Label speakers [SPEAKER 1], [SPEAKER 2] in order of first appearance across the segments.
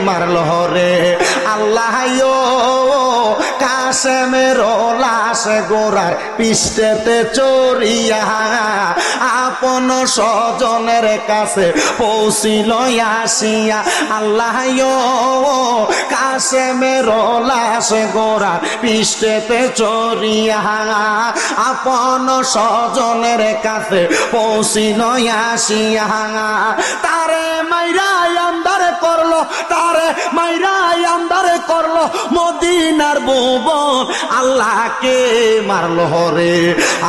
[SPEAKER 1] মারল রে আল্লাহ কাশেমের লাশ গোরার পিষ্টেতে চড়িয়া আপন স্বজনের কাছে পৌঁছিল আসিয়া আল্লাহ কাশেমের লাশ গোরার পিষ্টেতে চড়িয়া আপন স্বজনের কাছে পৌঁছিল আসিয়া তারে মাইরা আন্দার করলো তারে মাইরা আন্দার করলো মদিনার ভুবন আল্লাহকে মারলো রে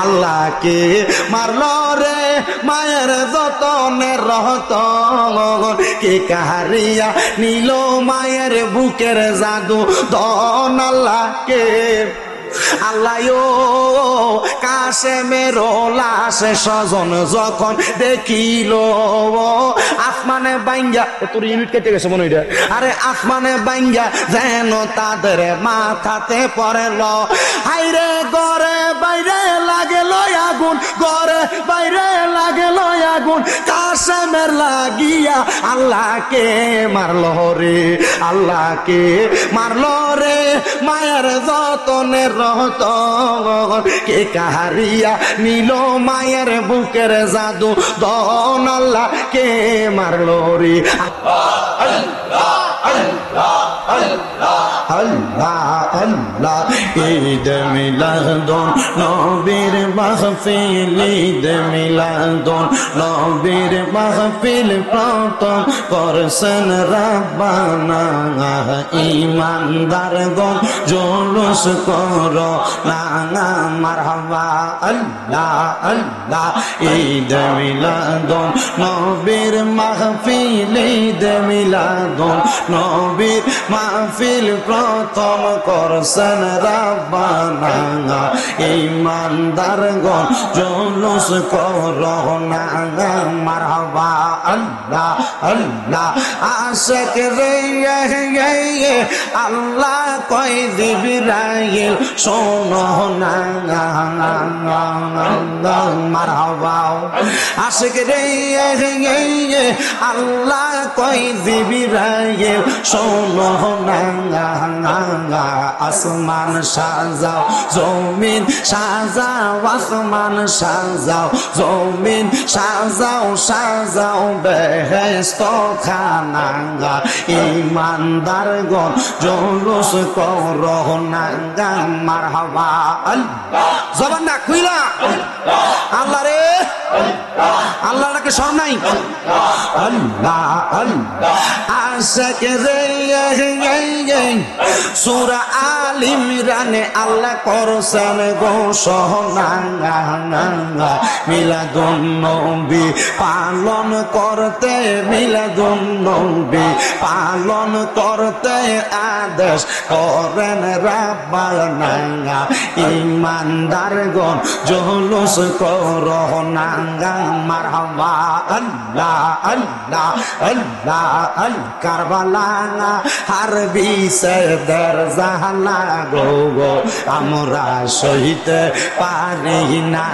[SPEAKER 1] আল্লাহকে মারলো রে মায়ের যতনের রতন কে কাহারিয়া নিল মায়ের বুকের জাদু দন আল্লাহকে আল্লাহ কাশেমের লাশ স্বজন যখন দেখিল আসমানে বাইঙ্গা তোর ইউনিট কেটে গেছে মনে হয় আরে আসমানে বাইঙ্গা যেন তাদের মাথাতে পড়েল হাইরে ঘরে বাইরে লাগেল আগুন ঘরে বাইরে লাগেল আগুন কাশেমের লাগিয়া আল্লাহকে মারল রে আল্লাহকে মারল রে মায়ের যতনের রতন কে কাহারিয়া নিল মায়ের বুকের জাদু দন আল্লাহকে মারলো রে আল্লাহ আল্লাহ ঈদ মিলাদুন নবীর মাহফিল ঈদ মিলাদুন নবীর মাহফিল প্রথম করছেন রাব্বানা ঈমানদারগণ জুলুস করো না মারহাবা আল্লাহ আল্লাহ ঈদ মিলাদুন নবীর মাহফিল ঈদ মিলাদুন নবীর মাহফিল প্রথম করছেন রাব্বানা ঈমানদারগণ জুলুস করো না মারহাবা আল্লাহ আল্লাহ আশিক রে আল্লাহ কই জিবরাইল শোনো না মারহাবা আশিক রে আল্লাহ কই জিবরাইল শোনো না আসমান সাজাও জমিন সাজাও আসমান সাজাও জমিন সাজাও সাজাও বেহেশত খানা ঈমানদারগণ জুলুস করো না মারহাবা আল্লাহ জবান না খুইলা আল্লাহ রে আল্লাহ নাকি শরম নাই আল্লাহ আল্লাহ আশিক রে সূরা আল ইমরানে আল্লাহ করছেন ঘোষণা মিলাদুন নবী পালন করতে মিলাদুন নবী পালন করতে আদেশ করেন রাব্বানা ঈমানদারগণ জুলুস করো না মারহাবা আল্লাহ আল্লাহ আল্লাহ আল কারবালা হারবি সদর জাহালা গো আমরা সহিতে পারি না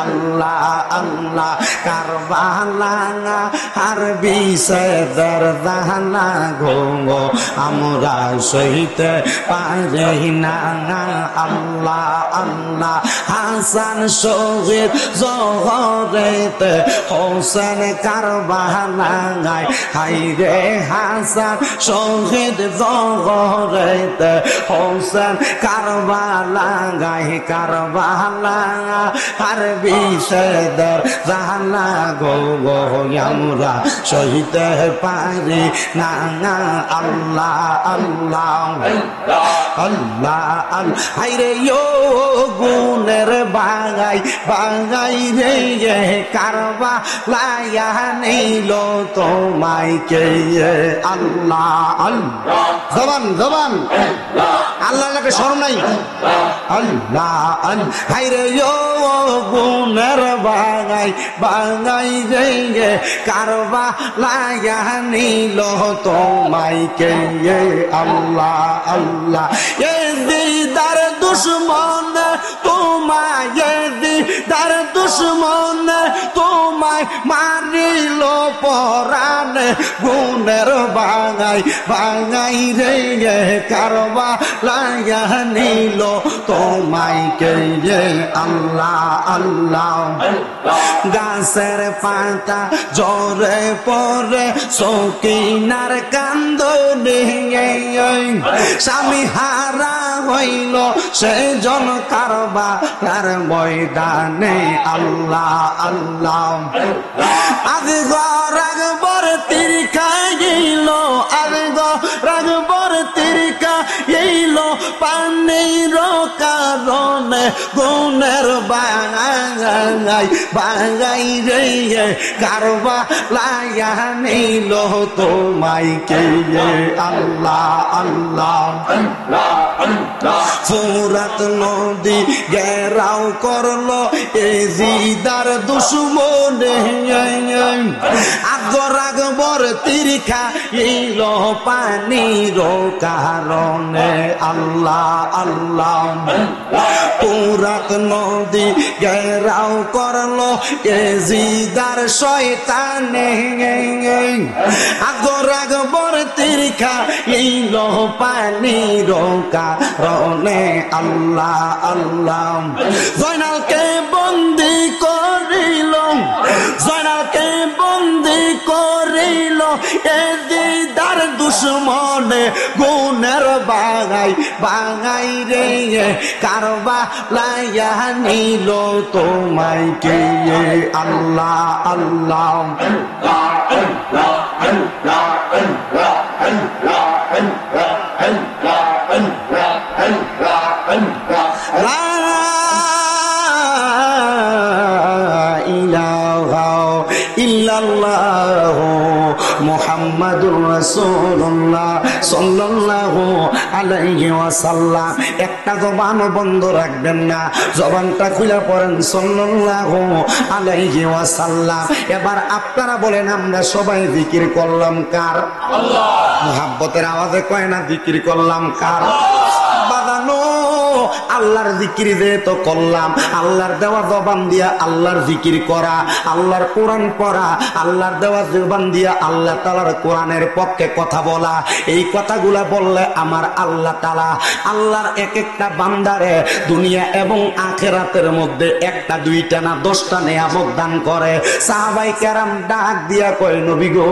[SPEAKER 1] আল্লাহ আল্লাহ কারবালা হারবি সদর জাহালা গো আমরা সহিতে পারি না আল্লাহ আল্লাহ হাসান শহীদ জহরেতে হোসেন কারবালায় হাইরে হাসান শহীদ জহরেতে হোসেন কারবালায় কারবালা হারবি সদর জাহালা গো আমরা সহিতে পারি না আল্লাহ আল্লাহ আল্লাহ আল্লাহ হাইরে গুণের বাগাই বাগাই রে কারবালায়া নিল তোমায় কে আল্লাহ আল্লাহ জবান জবান আল্লাহ নাকি শরম নাই আল্লাহ হাইরে গুণের বাগাই বাগাই রে কারবালায়া নিল তোমায় কে আল্লাহ আল্লাহ এ দিদার দুশ্মন তোমায় দিদার দুশ্মন তোমায় মারিল পরাণে গুণের বাঙাই রে কারবা লাইয়া নিল তোমায় কে আল্লাহ আল্লাহ গাছের পাতা জরে পরে সকিনার কান্দনে স্বামী হারা হইল সেজন কারবা তার ময়দানে আল্লাহ আল্লাহ আজ রাগবর তীর খাইল আজ রাগবর তীর খাইল পানির কারণে গুণের বাঙাই রে কারবা লাইয়া নিল তোমায় কে আল্লাহ আল্লাহ ফুরাত নদী ঘেরাও করলো এজিদার দুশ্মনে আগর আগবর তীর খাইল পানির কারণে আল্লাহ আল্লাহ ফুরাত নদী ঘেরাও করলো এজিদার শয়তানে আগর আগবর তীর খাইল পানির কারণে আল্লাহ আল্লাহ জয়নালকে বন্দি করিল জয়নালকে বন্দি করিল এজিদার দুশ্মনে গুণের বাঙাই রে কারবা লাইয়া নিল তোমায় কে আল্লাহ আল্লাহ মুহাম্মাদুর রাসূলুল্লাহ সাল্লাল্লাহু আলাইহি ওয়াসাল্লাম একটা জবান বন্ধ রাখবেন না জবানটা খুলে পড়েন সাল্লাল্লাহু আলাইহি ওয়াসাল্লাম এবার আপনারা বলেন আমরা সবাই জিকির করলাম কার আল্লাহ মুহাব্বতের আওয়াজে কয় না জিকির করলাম কার বাদানো আল্লাহর জিকির দিয়ে তো করলাম আল্লাহর দেওয়া জবান দিয়া আল্লাহর জিকির করা আল্লাহর কোরআন পড়া আল্লাহর দেওয়া জবান দিয়া আল্লাহ তাআলার কোরআনের পক্ষে কথা বলা এই কথাগুলা বললে আমার আল্লাহ তাআলা আল্লাহর এক একটা বান্দারে দুনিয়া এবং আখিরাতের মধ্যে একটা দুইটা না 10টা নিয়ামত দান করে সাহাবায়ে কেরাম ডাক দিয়া কয় নবী গো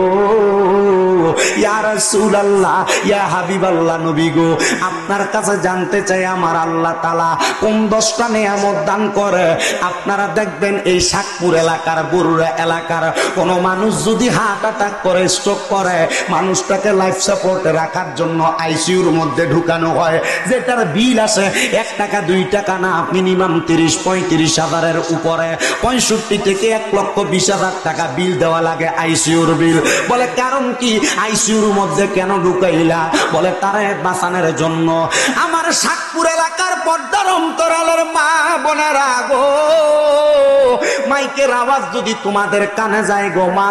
[SPEAKER 1] ইয়া রাসূলুল্লাহ ইয়া হাবিবাল্লাহ নবী গো আপনার কাছে জানতে চাই আমার আল্লাহ তাআলা কোন 10টা নিয়ামত দান করে আপনারা দেখবেন এই শাকপুর এলাকার বরুড়া এলাকার কোন মানুষ যদি হার্ট অ্যাটাক করে স্ট্রোক করে মানুষটাকে লাইফ সাপোর্টে রাখার জন্য আইসিইউর মধ্যে ঢুকানো হয় যেটার বিল আছে 1 টাকা 2 টাকা না মিনিমাম 30-35 হাজারের উপরে 65 থেকে 1,20,000 টাকা বিল দেওয়া লাগে আইসিইউর বিল বলে কারণ কি আইসিইউর মধ্যে কেন ঢুকাইলা বলে তারে বাঁচানোর জন্য আমার শাকপুর এলাকার পর্দার অন্তরালের মা বোনেরা গো মাইকের আওয়াজ যদি তোমাদের কানে যায় গো মা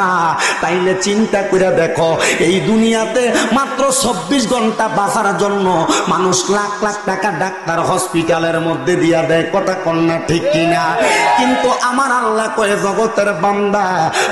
[SPEAKER 1] তাইলে চিন্তা করে দেখো এই দুনিয়াতে মাত্র 24 ঘন্টা বাঁচার জন্য মানুষ লাখ লাখ টাকা ডাক্তার হসপিটালের মধ্যে দিয়া দেয় কথা কন্যা ঠিক কিনা কিন্তু আমার আল্লাহ কয়ে জগতের বান্দা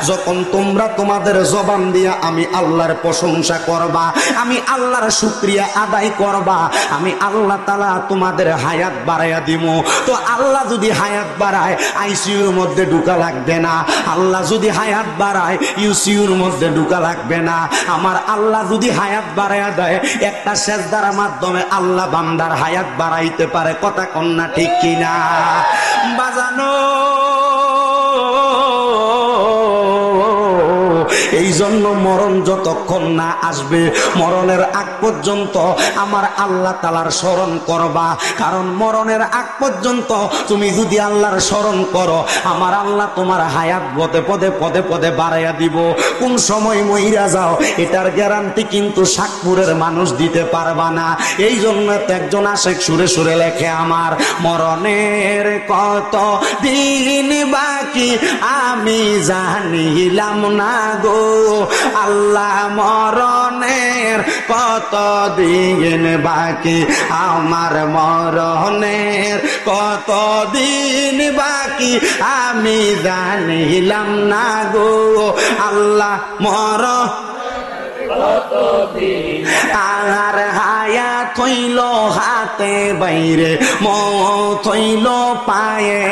[SPEAKER 1] যখন তোমরা তোমাদের জবান দিয়া আমি আল্লাহর প্রশংসা করবা আমি আল্লাহর শুকরিয়া আদায় করবা আমি আল্লাহ তাআলা তোমাদের হায়াত বাড়াইয়া দিব তো আল্লাহ যদি হায়াত বাড়ায় আইসিইউর মধ্যে ঢুকা লাগবে না আল্লাহ যদি হায়াত বাড়ায় ইউসিইউর মধ্যে ঢুকা লাগবে না আমার আল্লাহ যদি হায়াত বাড়াইয়া দেয় একটা সেজদার মাধ্যমে আল্লাহ বান্দার হায়াত বাড়াইতে পারে কথা কন্যা ঠিক কিনা বাজানো এই জন্য মরণ যতক্ষণ না আসবে মরণের আগ পর্যন্ত আমার আল্লাহ তাআলার স্মরণ করবা কারণ মরণের আগ পর্যন্ত তুমি যদি আল্লাহর স্মরণ করো আমার আল্লাহ তোমার হায়াত পদে পদে বাড়াইয়া দিব কোন সময় মইরা যাও এটার গ্যারান্টি কিন্তু শাকপুরের মানুষ দিতে পারবা না এই জন্য একজন আশেক সুরে সুরে লেখে আমার মরণের কত দিন বাকি আমি জানিলাম না গো আল্লাহ মরণের কত দিন বাকি, আমার মরণের কত দিন বাকি আমি জানিলাম না গো। আল্লাহ মরণ আর হায়াত হইল হাতে বাইরে, মৌত হইল পায়ে,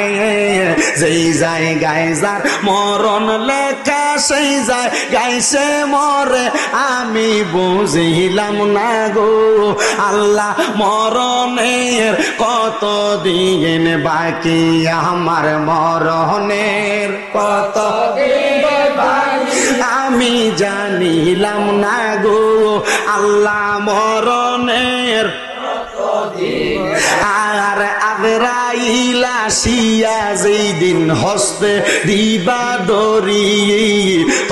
[SPEAKER 1] যেই জায়গায় যার মরণ লেখা সেই জায়গায় সে মরে আমি বুঝিলাম না গো। আল্লাহ মরণের কত দিন বাকি, আমার মরণের কত দিন বাকি আমি জানিলাম না গো। আল্লাহ মরণের আর আজরাইল আসিয়া যেই দিন হস্তে দিবা দড়ি,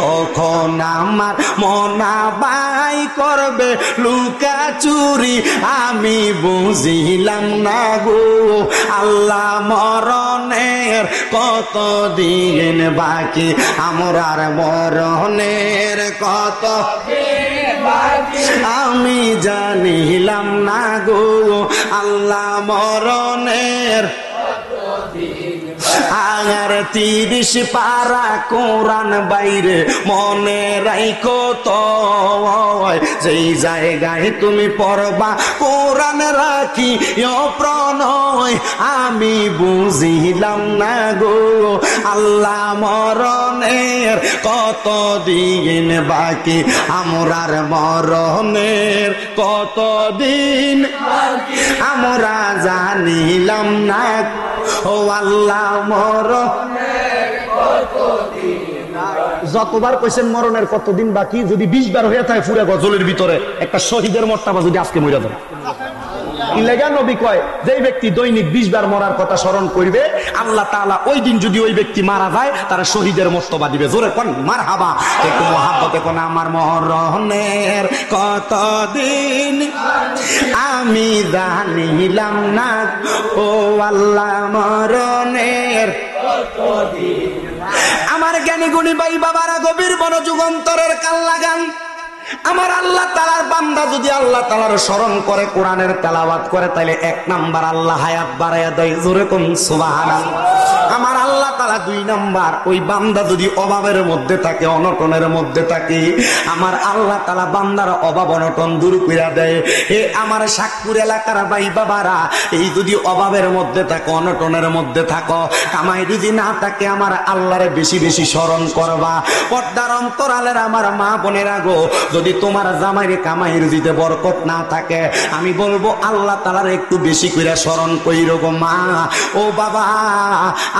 [SPEAKER 1] তখন আমার মনা বাই করবে লুকা চুরি আমি বুঝিলাম না গো। আল্লাহ মরণের কত দিন বাকি, আমরার মরণের কত আমি জানিলাম না গো। আল্লাহ মরণের আর 30 পারা কোরআন বাইরে মনে রাইখো তো, যেই জায়গায় তুমি পড়বা কোরআন রাখি প্রণয় আমি বুঝিলাম না গো। আল্লাহ মরণের কত দিন বাকি, আমরার মরণের কত দিন আমরা জানিলাম না। ও আল্লাহ মরণের কত দিন, যতবার কইছেন মরণের কতদিন বাকি, যদি 20 বার হয়ে থাকে পুরা গজলের ভিতরে একটা শহীদের মর্তাবা যদি আজকে মইরা দেন। ইলেগা নবী কয় যেই ব্যক্তি দৈনিক 20 বার মরার কথা স্মরণ করবে আল্লাহ তাআলা ওই দিন যদি ওই ব্যক্তি মারা যায় তারা শহীদের মর্তবা দিবে। জোরে কোন মারহাবা, একটু মহাব্বতে কোন আমার মরণের কত দিন আমি জানিলাম না। ও আল্লাহ মরণের কত দিন, আমার জ্ঞানী গুণী ভাই বাবারা গভীর মনোযোগ অন্তরের কান লাগান। আমার আল্লাহ তাআলার বান্দা যদি আল্লাহ তাআলার স্মরণ করে কোরআনের তেলাওয়াত করে তাহলে 1 নাম্বার আল্লাহ হায়াত বাড়ায়া দেয়। জোরে কোন সুবহানাল্লাহ। আমার আল্লাহ তাআলা 2 নাম্বার ওই বান্দা যদি অভাবের মধ্যে থাকে, অনটনের মধ্যে থাকে, আমার আল্লাহ তাআলা বান্দার অভাব অনটন দূর কইরা দেয়। হে আমার শাকপুর এলাকার ভাই বাবারা, এই যদি অভাবের মধ্যে থাকো, অনটনের মধ্যে থাকো, কামাই যদি না থাকে, আমার আল্লাহরে বেশি বেশি স্মরণ করবা। পর্দার অন্তরালের আমার মা বোনেরা গো, যদি তোমার জামাইরে কামাই রুজিতে বরকত না থাকে, আমি বলবো আল্লাহ তাআলার একটু বেশি কইরা স্মরণ কইরো গো মা। ও বাবা,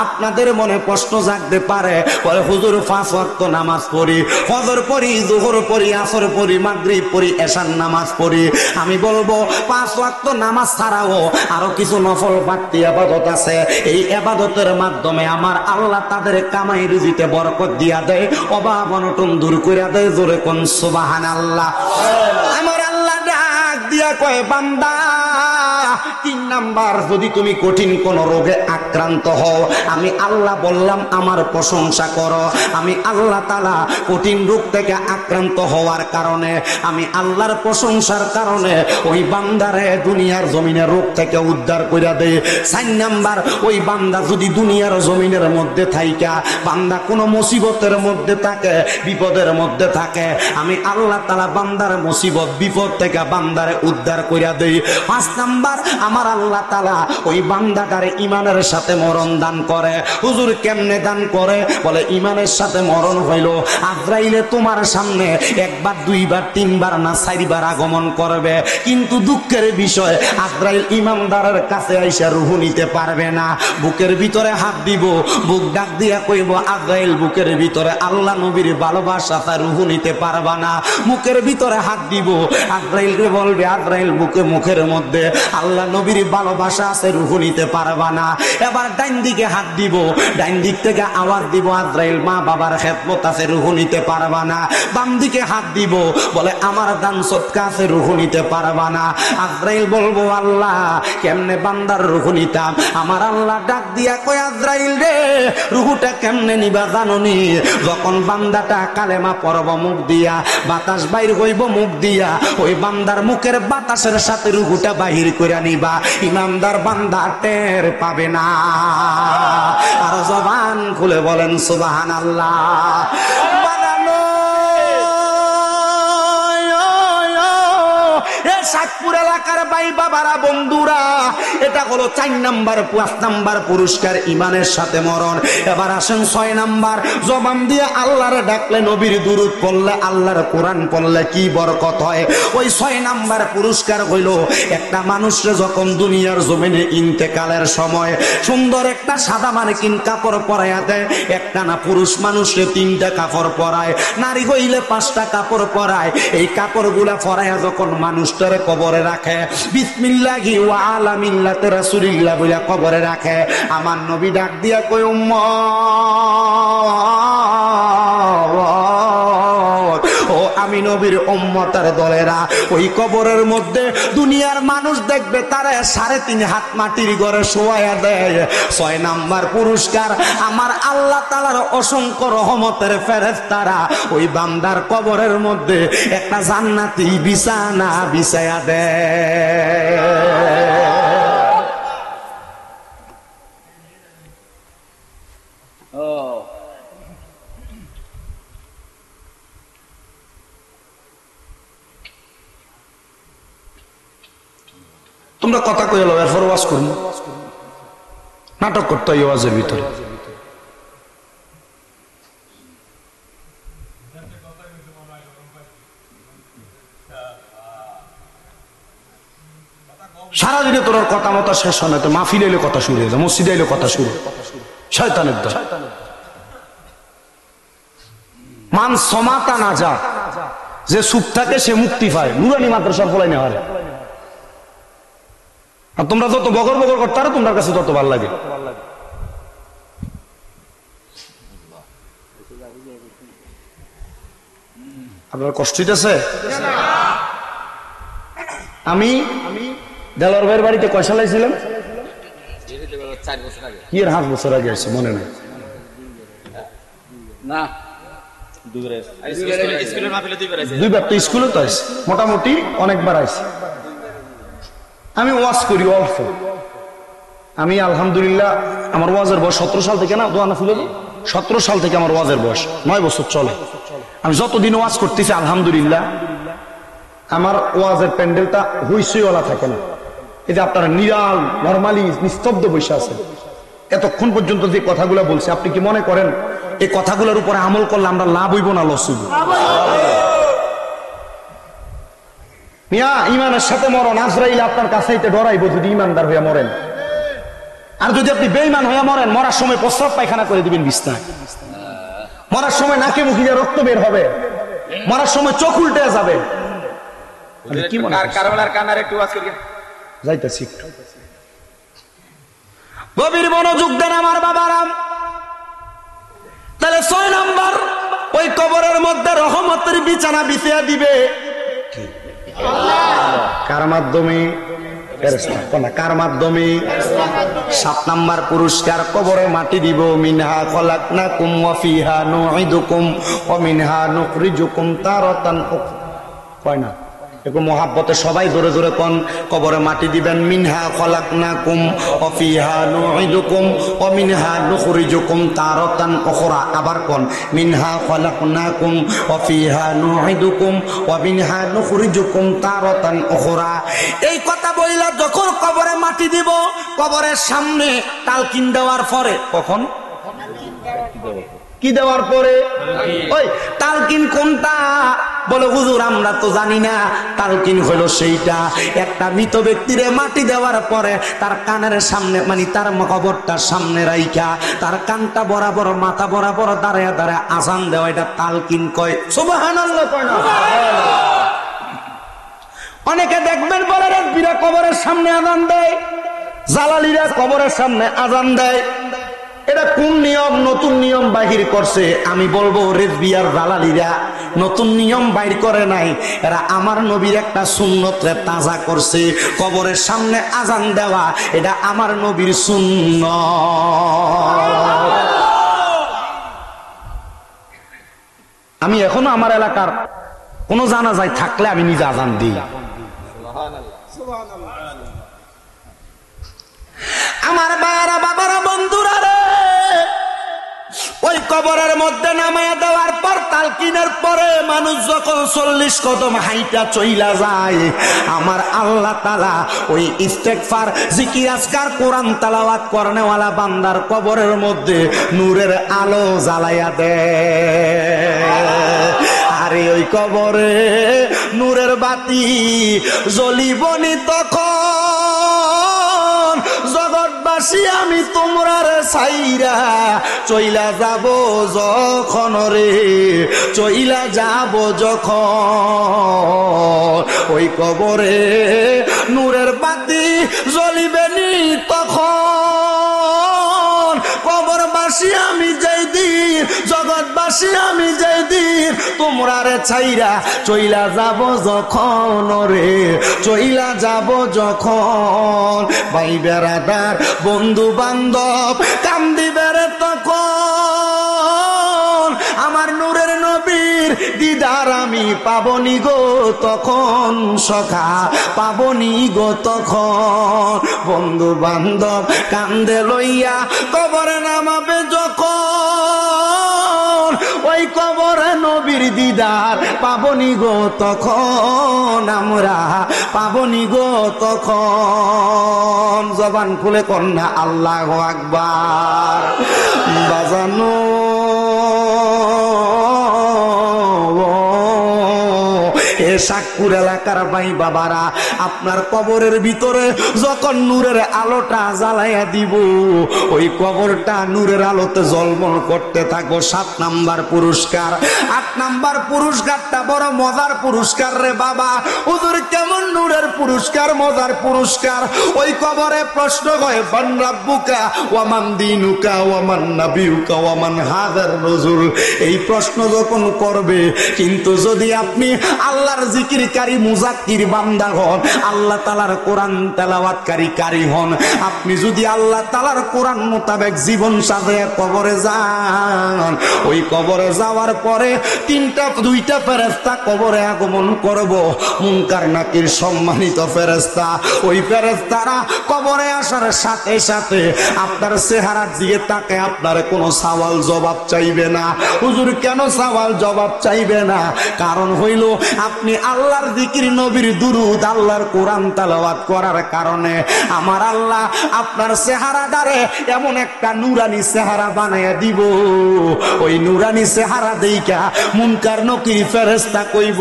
[SPEAKER 1] আপনাদের মনে প্রশ্ন জাগতে পারে, বলে হুজুর 5 ওয়াক্ত নামাজ পড়ি, ফজর পড়ি, যোহর পড়ি, আসর পড়ি, মাগরিব পড়ি, এশার নামাজ পড়ি। আমি বলবো 5 ওয়াক্ত নামাজ ছাড়াও আরো কিছু নফল বাড়তি ইবাদত আছে। এই ইবাদতের মাধ্যমে আমার আল্লাহ তাদের কামাই রুজিতে বরকত দিয়া দেয়, অভাব অনটন দূর কইরা দেয়। জোরে কোন সুবহানাল্লাহ। আমার আল্লাহ ডাক দিয়া কয় বান্দা, 3 নাম্বার যদি তুমি কঠিন কোন রোগে আক্রান্ত হও, আমি আল্লাহ বললাম আমার প্রশংসা করো। আমি আল্লাহ তাআলা কঠিন রোগ থেকে আক্রান্ত হওয়ার কারণে, আমি আল্লাহর প্রশংসার কারণে ওই বান্দারে দুনিয়ার জমিনের রোগ থেকে উদ্ধার কইরা দেয়। 4 নাম্বার, ওই বান্দা যদি দুনিয়ার জমিনের মধ্যে থাইকা বান্দা কোনো মুসিবতের মধ্যে থাকে, বিপদের মধ্যে থাকে, আমি আল্লাহ তাআলা বান্দার মুসিবত বিপদ থেকে বান্দারে উদ্ধার কইরা দেই। 5 নাম্বার, আমার আল্লাহ তাআলা ওই বান্দাটারে ইমানের সাথে মরণ দান করে। হুজুর কেমনে দান করে? বলে ইমানের সাথে মরণ হইল আজরাইলে তোমার সামনে 1 বার 2 বার 3 বার না 4 বার আগমন করবে, কিন্তু দুঃখের বিষয় আজরাইল ইমানদারের কাছে আইসা রূহ নিতে পারবে না। বুকের ভিতরে হাত দিব, বুক ডাক দিয়া কইব আজরাইল, বুকের ভিতরে আল্লাহ নবীর ভালোবাসা, তা রূহ নিতে পারবা না। মুখের ভিতরে হাত দিব, আজরাইলকে বলবে আজরাইল, বুকে মুখের মধ্যে আল্লাহ আল্লাহ নবীর ভালোবাসা আছে, রুহু নিতে পারবা না। এবার ডাইন দিকে হাত দিব, ডাইন দিক থেকে আওয়াজ দিব আজরাইল মা বাবার খেদমত আছে, রুহু নিতে পারবা না। বাম দিকে হাত দিব, বলে আমার দান সদকা আছে, রুহু নিতে পারবা না। আজরাইল বলবো আল্লাহ কেমনে বান্দার রুহু নিতাম? আমার আল্লাহ ডাক দিয়া কয় আজরাইল রে, রুহুটা কেমনে নিবা জানোনি? যখন বান্দাটা কালেমা পড়ব মুখ দিয়া, বাতাস বাইর হইব মুখ দিয়া, ওই বান্দার মুখের বাতাসের সাথে রুহুটা বাহির করে নিবা। ইমানদার বান্দা টের পাবে না। আর জবান খুলে বলেন সুবহানাল্লাহ। সাতপুর এলাকার ভাই বাবারা বন্ধুরা, এটা হলো 4 নাম্বার 5 নাম্বার পুরস্কার, ইমানের সাথে মরণ। এবার আসেন 6 নাম্বার, জবান দিয়ে আল্লাহর ডাকলে, নবীর দুরূদ পড়লে, আল্লাহর কোরআন পড়লে কি বরকত হয়। ওই 6 নাম্বার পুরস্কার হইল, একটা মানুষরে যখন দুনিয়ার জমিনে ইন্তেকালের সময় সুন্দর একটা সাদা মার্কিন কাপড় পরাইয়া দেয়। একটা না পুরুষ মানুষরে 3টা কাপড় পরায়, নারী হইলে 5টা কাপড় পরায়। এই কাপড়গুলা পরাইয়া যখন মানুষটার কবরে রাখে, বিসমিল্লাহি ওয়া আলা মিল্লাতি রাসূলিল্লাহ বলে কবরে রাখে, আমার নবী ডাক দিয়া কই উম্মত, ও আমি নবীর উম্মতের দলেরা, ওই কবরের মধ্যে দুনিয়ার মানুষ দেখবে তারা 3.5 হাত মাটির ঘরে শোয়ায়া দেয়। 6 নাম্বার পুরস্কার, আমার আল্লাহ তাআলার অসংখ্য রহমতের ফেরেশতারা ওই বান্দার কবরের মধ্যে একটা জান্নাতি বিছানা বিছায়া দেয়। তোমরা কথা কই এলো, এরপর ওয়াজ করুন, নাটক করতে হয় ওয়াজের ভিতরে। সারাদিনে তোর কথা মতো শেষ হয় না, তো মাহফিল এলে কথা শুরু হয়ে যায়, মসজিদে এলে কথা শুরু, শয়তানের দল। মান সমাতা না যা, যে সুখ থাকে সে মুক্তি পায়। নুরানি মাদ্রাসার ফলাই না হয়। আর তোমরা যত বগর বগর করতে পারো, তোমার কাছে তত ভালো লাগে। আপনার কষ্ট হইতেছে? আমি দেলোয়ার ভাইয়ের বাড়িতে কয়সা লাইছিলাম? কি এর 5 বছর আগে আসছে, মনে নেই না? 2বার তো স্কুলে তো আসছে, মোটামুটি অনেকবার আসছে। আমি ওয়াজ করি অল্প। আমি আলহামদুলিল্লাহ আমার ওয়াজের বয়স 17 সাল থেকে, না দোয়ানা ফুলে 17 সাল থেকে আমার ওয়াজের বয়স 9 বছর চলে। আমি যতদিন ওয়াজ করতেছি আলহামদুলিল্লাহ আমার ওয়াজের প্যান্ডেলটা হুইসইওয়ালা থাকে না। এই যে আপনারা নিরাল নরমালি নিস্তব্ধ বসে আছেন, এতক্ষণ পর্যন্ত যে কথাগুলো বলছে, আপনি কি মনে করেন এই কথাগুলোর উপরে আমল করলে আমরা লাভ হইব না লস হইব? মিয়া ইমানের সাথে মরণ। আজরাইল আপনার কাছেইতে ডরাইব যদি ইমানদার হইয়া মরেন। আর যদি আপনি বেঈমান হইয়া মরেন, মরার সময় প্রস্রাব পায়খানা করে দিবেন বিছনায়, মরার সময় নাকে মুখে দিয়ে রক্ত বের হবে, মরার সময় চোখ উল্টে যাবে। কি মনে যাইতেছি গভীর মনোযোগ দেন আমার বাবারা। তাহলে 6 নাম্বার, ওই কবরের মধ্যে রহমতের বিছানা বিছিয়ে দিবে কার মাধ্যমে? কার মাধ্যমে? 7 নাম্বার পুরস্কার, কবরে মাটি দিব। মিনহা খলাকনাকুম ওয়া ফিহা নুঈদুকুম ওয়া মিনহা নুখরিজুকুম তারাতান উখরা। কয় না? একটু মহাব্বতে সবাই জোরে জোরে কোন, কবরে মাটি দিবেন। মিনহা খলাকনাকুম ওয়া ফিহা নুঈদুকুম ওয়া মিনহা নুখরিজুকুম তারাতান উখরা। আবার কোন, মিনহা খলাকনাকুম ওয়া ফিহা নুঈদুকুম ওয়া মিনহা নুখরিজুকুম তারাতান উখরা। এই কথা বইলা যখন কবরে মাটি দিব, কবরের সামনে তালকিন দেওয়ার পরে, কখন কি দেওয়ার পরে? ওই তালকিন কোনটা? বলে হুজুর আমরা তো জানি না। তালকিন হলো সেইটা, একটা মৃত ব্যক্তিরে মাটি দেওয়ার পরে তার কানের সামনে, মানে তার কবরটার সামনে রাইখা তার কানটা বরাবর মাথা বরাবর দাঁড়ায় দাঁড়ায় আজান দেওয়া, এটা তালকিন কয়। সুবহানাল্লাহ কয় না? অনেকে দেখবেন বলে নবীরা কবরের সামনে আজান দেয়, জালালিরা কবরের সামনে আজান দেয়। এটা কোন নিয়ম? নতুন নিয়ম বাহির করছে। আমি বলবো রেজবিয়ার জালালিরা নতুন নিয়ম বাইর করে নাই, এরা আমার নবীর একটা সুন্নতরে তাজা করছে। কবরের সামনে আজান দেওয়া এটা আমার নবীর সুন্নত। আমি এখনো আমার এলাকার কোন জানাজায় থাকলে আমি নিজে আজান দিই। আমার বাবারা, বাবারা, বন্ধুরা রে, ওই কবরের মধ্যে নামায়া দেওয়ার পর তালকিনের পরে মানুষ যখন 40 কদম হাইটা চইলা যায়, আমার আল্লাহ তাআলা ওই ইস্তেগফার, জিকির, আজকার, কোরআন তেলাওয়াত করনেওয়ালা বান্দার কবরের মধ্যে নূরের আলো জ্বালাইয়া দেয়। আরে ওই কবরে নূরের বাতি জ্বলিবনি তখন, জগৎবাসী আমি তোমরার ছাইরা চইলা যাব যখন রে, চইলা যাব যখন, ওই কবরে নূরের বাতি জ্বলিবেনি তখন। কবরবাসী আমি যেই দিন, জগৎবাসী আমি যেই দিন তোমরারে ছাইরা চইলা যাব যখন রে, চইলা যাব যখন। ভাই বেড়াদার, বন্ধু বান্ধব কান্দিবে রে তখন, আমার নূরের নবীর দিদার আমি পাবনি গো তখন, সখা পাবনি গো তখন। বন্ধু বান্ধব কান্দে লইয়া কবরে নামাবে যখন, ওই কবরে নবীর দিদার পাবনি গো তখন, আমরা পাবনি গো তখন। জবান খুলে কন্যা আল্লাহু আকবার। বাজানো শাকপুর এলাকার ভাই বাবারা, আপনার কবরের ভিতরে যখন নূরের আলোটা জ্বালাইয়া দিব, ওই কবরটা নূরের আলোতে জলমল করতে থাকবো। 7 নাম্বার পুরস্কার। 8 নাম্বার পুরস্কারটা বড় মজার পুরস্কার রে বাবা। হুজুর কেমন নূরের পুরস্কার, মজার পুরস্কার? ওই কবরে প্রশ্ন হয়, মান রাব্বুকা ওয়া মান দীনুকা ওয়া মান নাবিয়ুকা ওয়া মান হাযার রাসূল। এই প্রশ্ন যখন করবে, কিন্তু যদি আপনি আল্লাহর জিকিরকারী মুজাক্কির বান্দা হন, আল্লাহ তাআলার কোরআন তেলাওয়াতকারী কারি হন, আপনি যদি আল্লাহ তাআলার কোরআন মোতাবেক জীবন সাজায় কবরে যান, ওই কবরে যাওয়ার পরে 2টা ফেরেশতা কবরে আগমন করব। মুনকার নাকির সম্মানিত ফেরেশতা। ওই ফেরেশতারা কবরে আসার সাথে সাথে আপনার চেহারার দিকে তাকে আপনার কোনো সওয়াল জবাব চাইবে না। হুজুর কেন সওয়াল জবাব চাইবে না? কারণ হইল আপনি আল্লাহর জিকির, নবীর দুরূদ, আল্লাহর কোরআন তেলাওয়াত করার কারণে আমার আল্লাহ আপনার চেহারাটারে এমন একটা নুরানি চেহারা বানাইয়া দিব। ওই নুরানি চেহারা দেইখা মুনকার নকির ফেরেশতা কইব,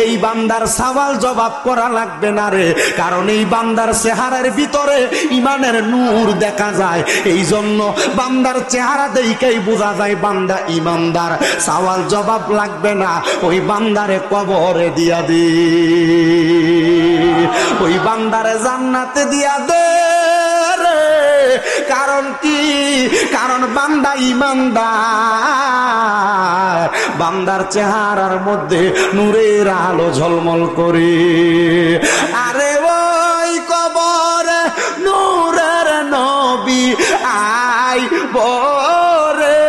[SPEAKER 1] এই বান্দার সওয়াল জবাব করা লাগবে না রে, কারণ এই বান্দার চেহারার ভিতরে ইমানের নূর দেখা যায়। এই জন্য বান্দার চেহারা দেইখাই বোঝা যায় বান্দা ইমানদার। সওয়াল জবাব লাগবে না, ওই বান্দারে কবরে দিয়া দে, ওই বান্দারে জান্নাতে দিয়া দে রে। কারণ কি? কারণ বান্দা ইমানদার, বান্দার চেহারার মধ্যে নূরের আলো ঝলমল করে। আরে ওই কবরে নূরের নবী আই বরে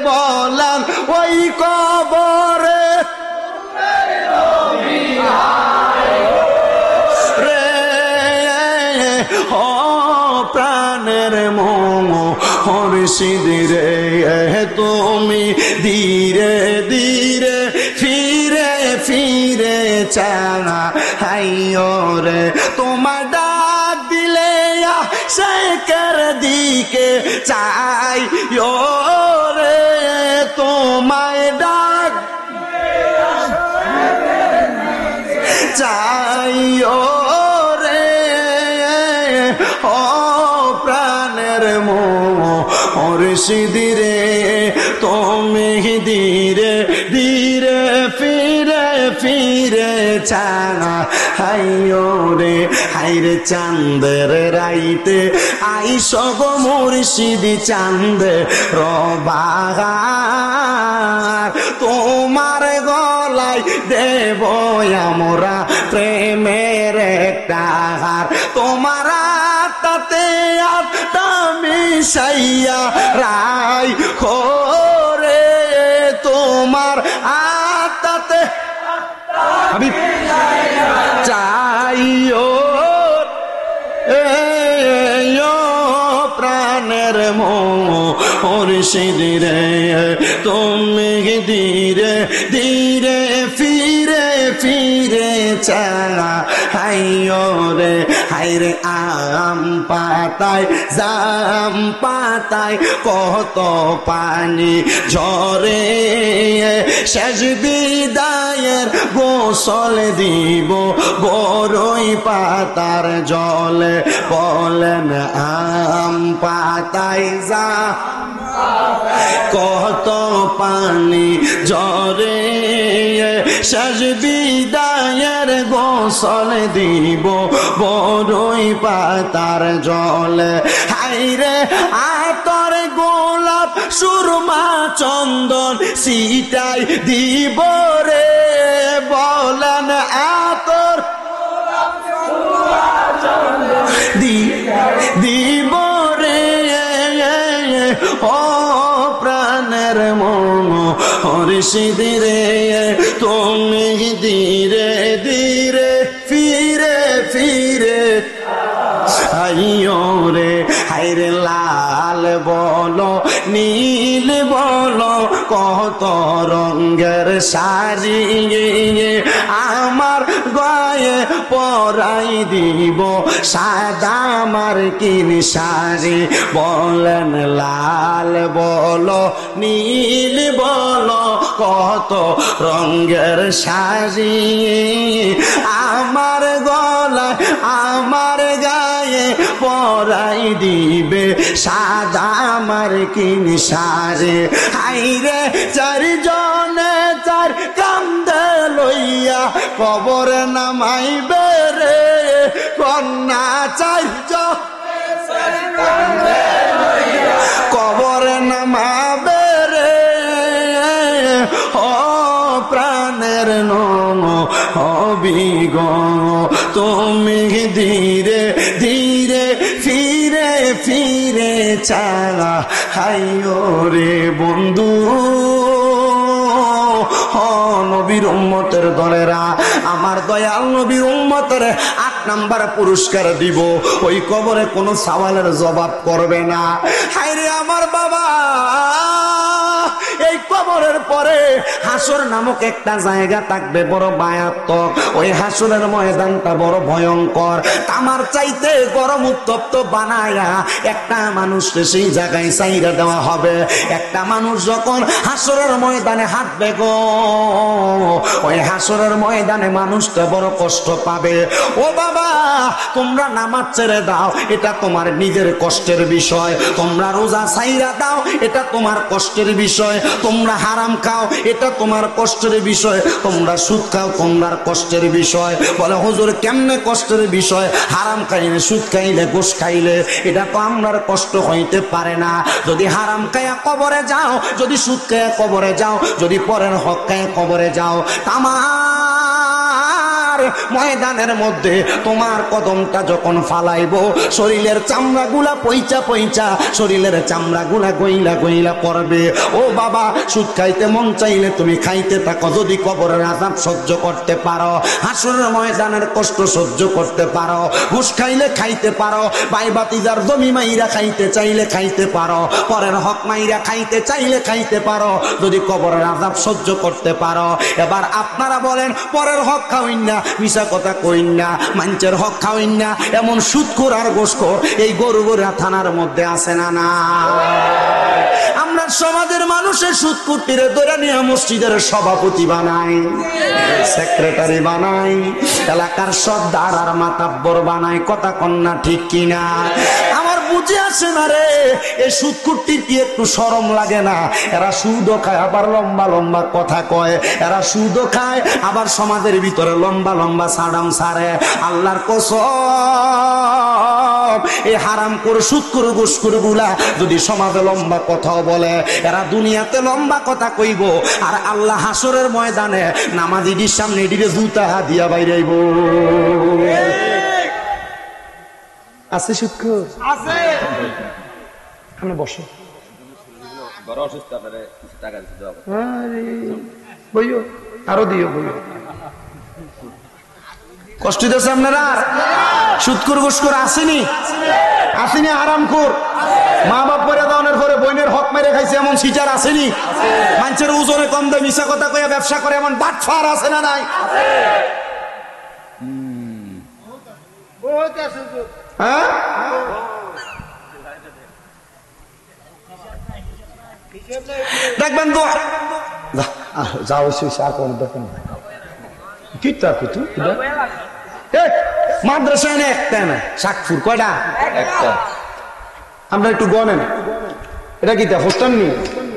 [SPEAKER 1] বলান, ওই কবরে প্রাণের মুর্শিদরে তুমি ধীরে ধীরে ফিরে ফিরে চানা হাইও রে, তোমার ডাক দিলে শেখের দিকে চাই রে, তোমায় ডাক চাই রে, ও প্রাণের মুর্শিদরে তুমি ধীরে ধীরে ফিরে ফিরে হাইও রে হাইরে চাঁদের রাইতে আইস গো মুর্শিদ চাঁদ রবাগার তোমার গলায় দেব আমরা প্রেমের একটা হার তোমার আত্মাতে আত্মা মিশাইয়া রাই খোরে তোমার আত্মাতে আমি চাইও প্রাণের মুর্শিদ রে তুমি ধীরে ধীরে ফিরে ফিরে হাইও রে হাইরে আম পাতায় জাম পাতায় কত পানি ঝরে শেষ বিদায়ের গোসল দিব বড়ই পাতার জলে বলেন আম পাতায় জাম কত পানি ঝরে শেষ বিদায়ের গোসল দিব বড়ই পাতার জলে হাইরে আতর গোলাপ সুরমা চন্দন সিটাই দিব রে বলেন আতর দিব রে ও প্রাণের মুর্শিদ রে তুমি ধীরে ধীরে ফিরে ফিরে আইও রে হাইরে লাল বলো নীল বলো কত রঙের শাড়ি আমার গায়ে পরাই দিব সাদা আমার কিন শাড়ি বলেন লাল বলো নীল বলো কত রঙের শাড়ি আমার গলায় আমার গায়ে পরাই দিবে সাদা আমার কিন শাড়ি হাইরে চারজনে চার কান্দে লইয়া কবর নামাইবে রে কন্যা চারজন কবর নামাবে রে ও প্রাণের হবি গো তুমি ধীরে ধীরে ফিরে ফিরে চালা হাইও রে বন্ধু নবীর উম্মতের দলেরা আমার দয়াল নবীর উম্মতের 8 নাম্বার পুরস্কার দিব ওই কবরে কোনো সওয়ালের জবাব করবে না হায়রে আমার বাবা এই কবরের পরে হাসর নামক একটা জায়গা থাকবে বড় ভয়ানক ওই হাসরের ময়দানটা বড় ভয়ঙ্কর তামার চাইতে গরম উত্তপ্ত বানায়া একটা মানুষকে সেই জায়গায় চাইরা দেওয়া হবে একটা মানুষ যখন হাসরের ময়দানে হাঁটবে গো ওই হাসরের ময়দানে মানুষটা বড় কষ্ট পাবে ও বাবা তোমরা নামাজ ছেড়ে দাও এটা তোমার নিজের কষ্টের বিষয় তোমরা রোজা ছাইরা দাও এটা তোমার কষ্টের বিষয় তোমরা হারাম খাও এটা তোমার কষ্টের বিষয় তোমরা সুদ খাও তোমার কষ্টের বিষয় বলে হুজুর কেমনে কষ্টের বিষয় হারাম খাইলে সুদ খাইলে ঘুষ খাইলে এটা তো আমরার কষ্ট হইতে পারে না যদি হারাম খায়া কবরে যাও যদি সুদ খায়া কবরে যাও যদি পরের হক খায়া কবরে যাও তামার ময়দানের মধ্যে তোমার কদমটা যখন ফালাইবো শরীরের চামড়া গুলা পইচা পইচা শরীরের চামড়া গুলা গইলা গইলা পড়বে ও বাবা সুদ খাইতে মন চাইলে তুমি খাইতে থাকো যদি কবরের আযাব সহ্য করতে পারো হাসরের ময়দানের কষ্ট সহ্য করতে পারো ঘুষ খাইলে খাইতে পারো ভাই ভাতিজার জমি মাইরা খাইতে চাইলে খাইতে পারো পরের হক মাইরা খাইতে চাইলে খাইতে পারো যদি কবরের আযাব সহ্য করতে পারো এবার আপনারা বলেন পরের হক খাওইন না মিশা কথা কইন না মানুষের হক খাওইন না এমন সুদখোর আর ঘুষখোর এই গরুগোরা থানার মধ্যে আছে না না আমরা সমাজের মানুষের সুদকুটিরে ধরে নিয়ে মসজিদের সভাপতি বানাই সেক্রেটারি বানাই এলাকার সর্দার আর মাতাব্বর বানাই কথা কন্যা ঠিক কিনা আমার বুঝে আসে না রে, এই সুদকুট্টির কি একটু শরম লাগে না? এরা সুদও খায় আবার লম্বা লম্বা কথা কয়, এরা সুদও খায় আবার সমাজের ভিতরে লম্বা লম্বা সাড়াম সারে। আল্লাহর কসম, এই হারাম করে সুদ করে ঘুষ করে গুলা যদি সমাজে লম্বা কথাও বলে, এরা দুনিয়াতে লম্বা কথা কইব, আর আল্লাহ হাসরের ময়দানে নামাজিদের সামনে এদিকে জুতা দিয়া বাইরাইব। আছে সুদখোর? আছে। আমরা বসো, বড় অসুস্থ, আপনারে টাকা দিতে হবে। আরে বইও, আরো দিও বইও। কষ্ট দিয়েছে আপনারা? সুদখোর ঘুষখোর আসেনি? আসেনি? হারামখোর মা বাপ করে দাওনের পরে বইনের হক মেরে খাইছে এমন সিটার আসেনি? মানুষের ওজনে কম দেয়, মিশা কথা কইয়া ব্যবসা করে এমন বাটফার আছে না নাই? হ্যাঁ, দেখবেন তো যাও আর কোন দেখেন কি তুই মাদ্রাসায় না একটা না শাকফুর কয়টা? একটা। আমরা একটু গনেন, এটা কি হোস্টার নি?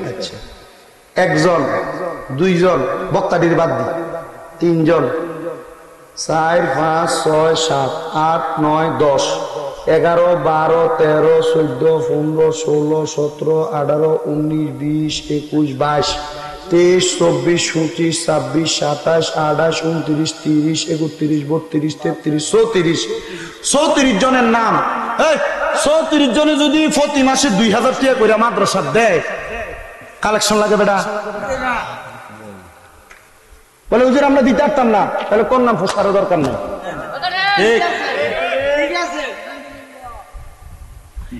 [SPEAKER 1] আচ্ছা, একজন, দুইজন বক্তাটির বাদ দি, তিনজন, 4, 5, 6, 7, 8, 9, 10, 11, 12, 13, 14, 15, 16, 17, 18, 19, 20, 21, 22, 23, 24, 25, 26, 27, 28, 29, 30, 31, 32, 33, 34, 34 জনের নাম। 34 জনে যদি প্রতি মাসে 2000 টাকা করে মাদ্রাসা দেয়, কালেকশন লাগে বেটা? বলে হুজুর আমরা দিতে পারতাম না, তাহলে কোন নাম ফোসারও দরকার নেই।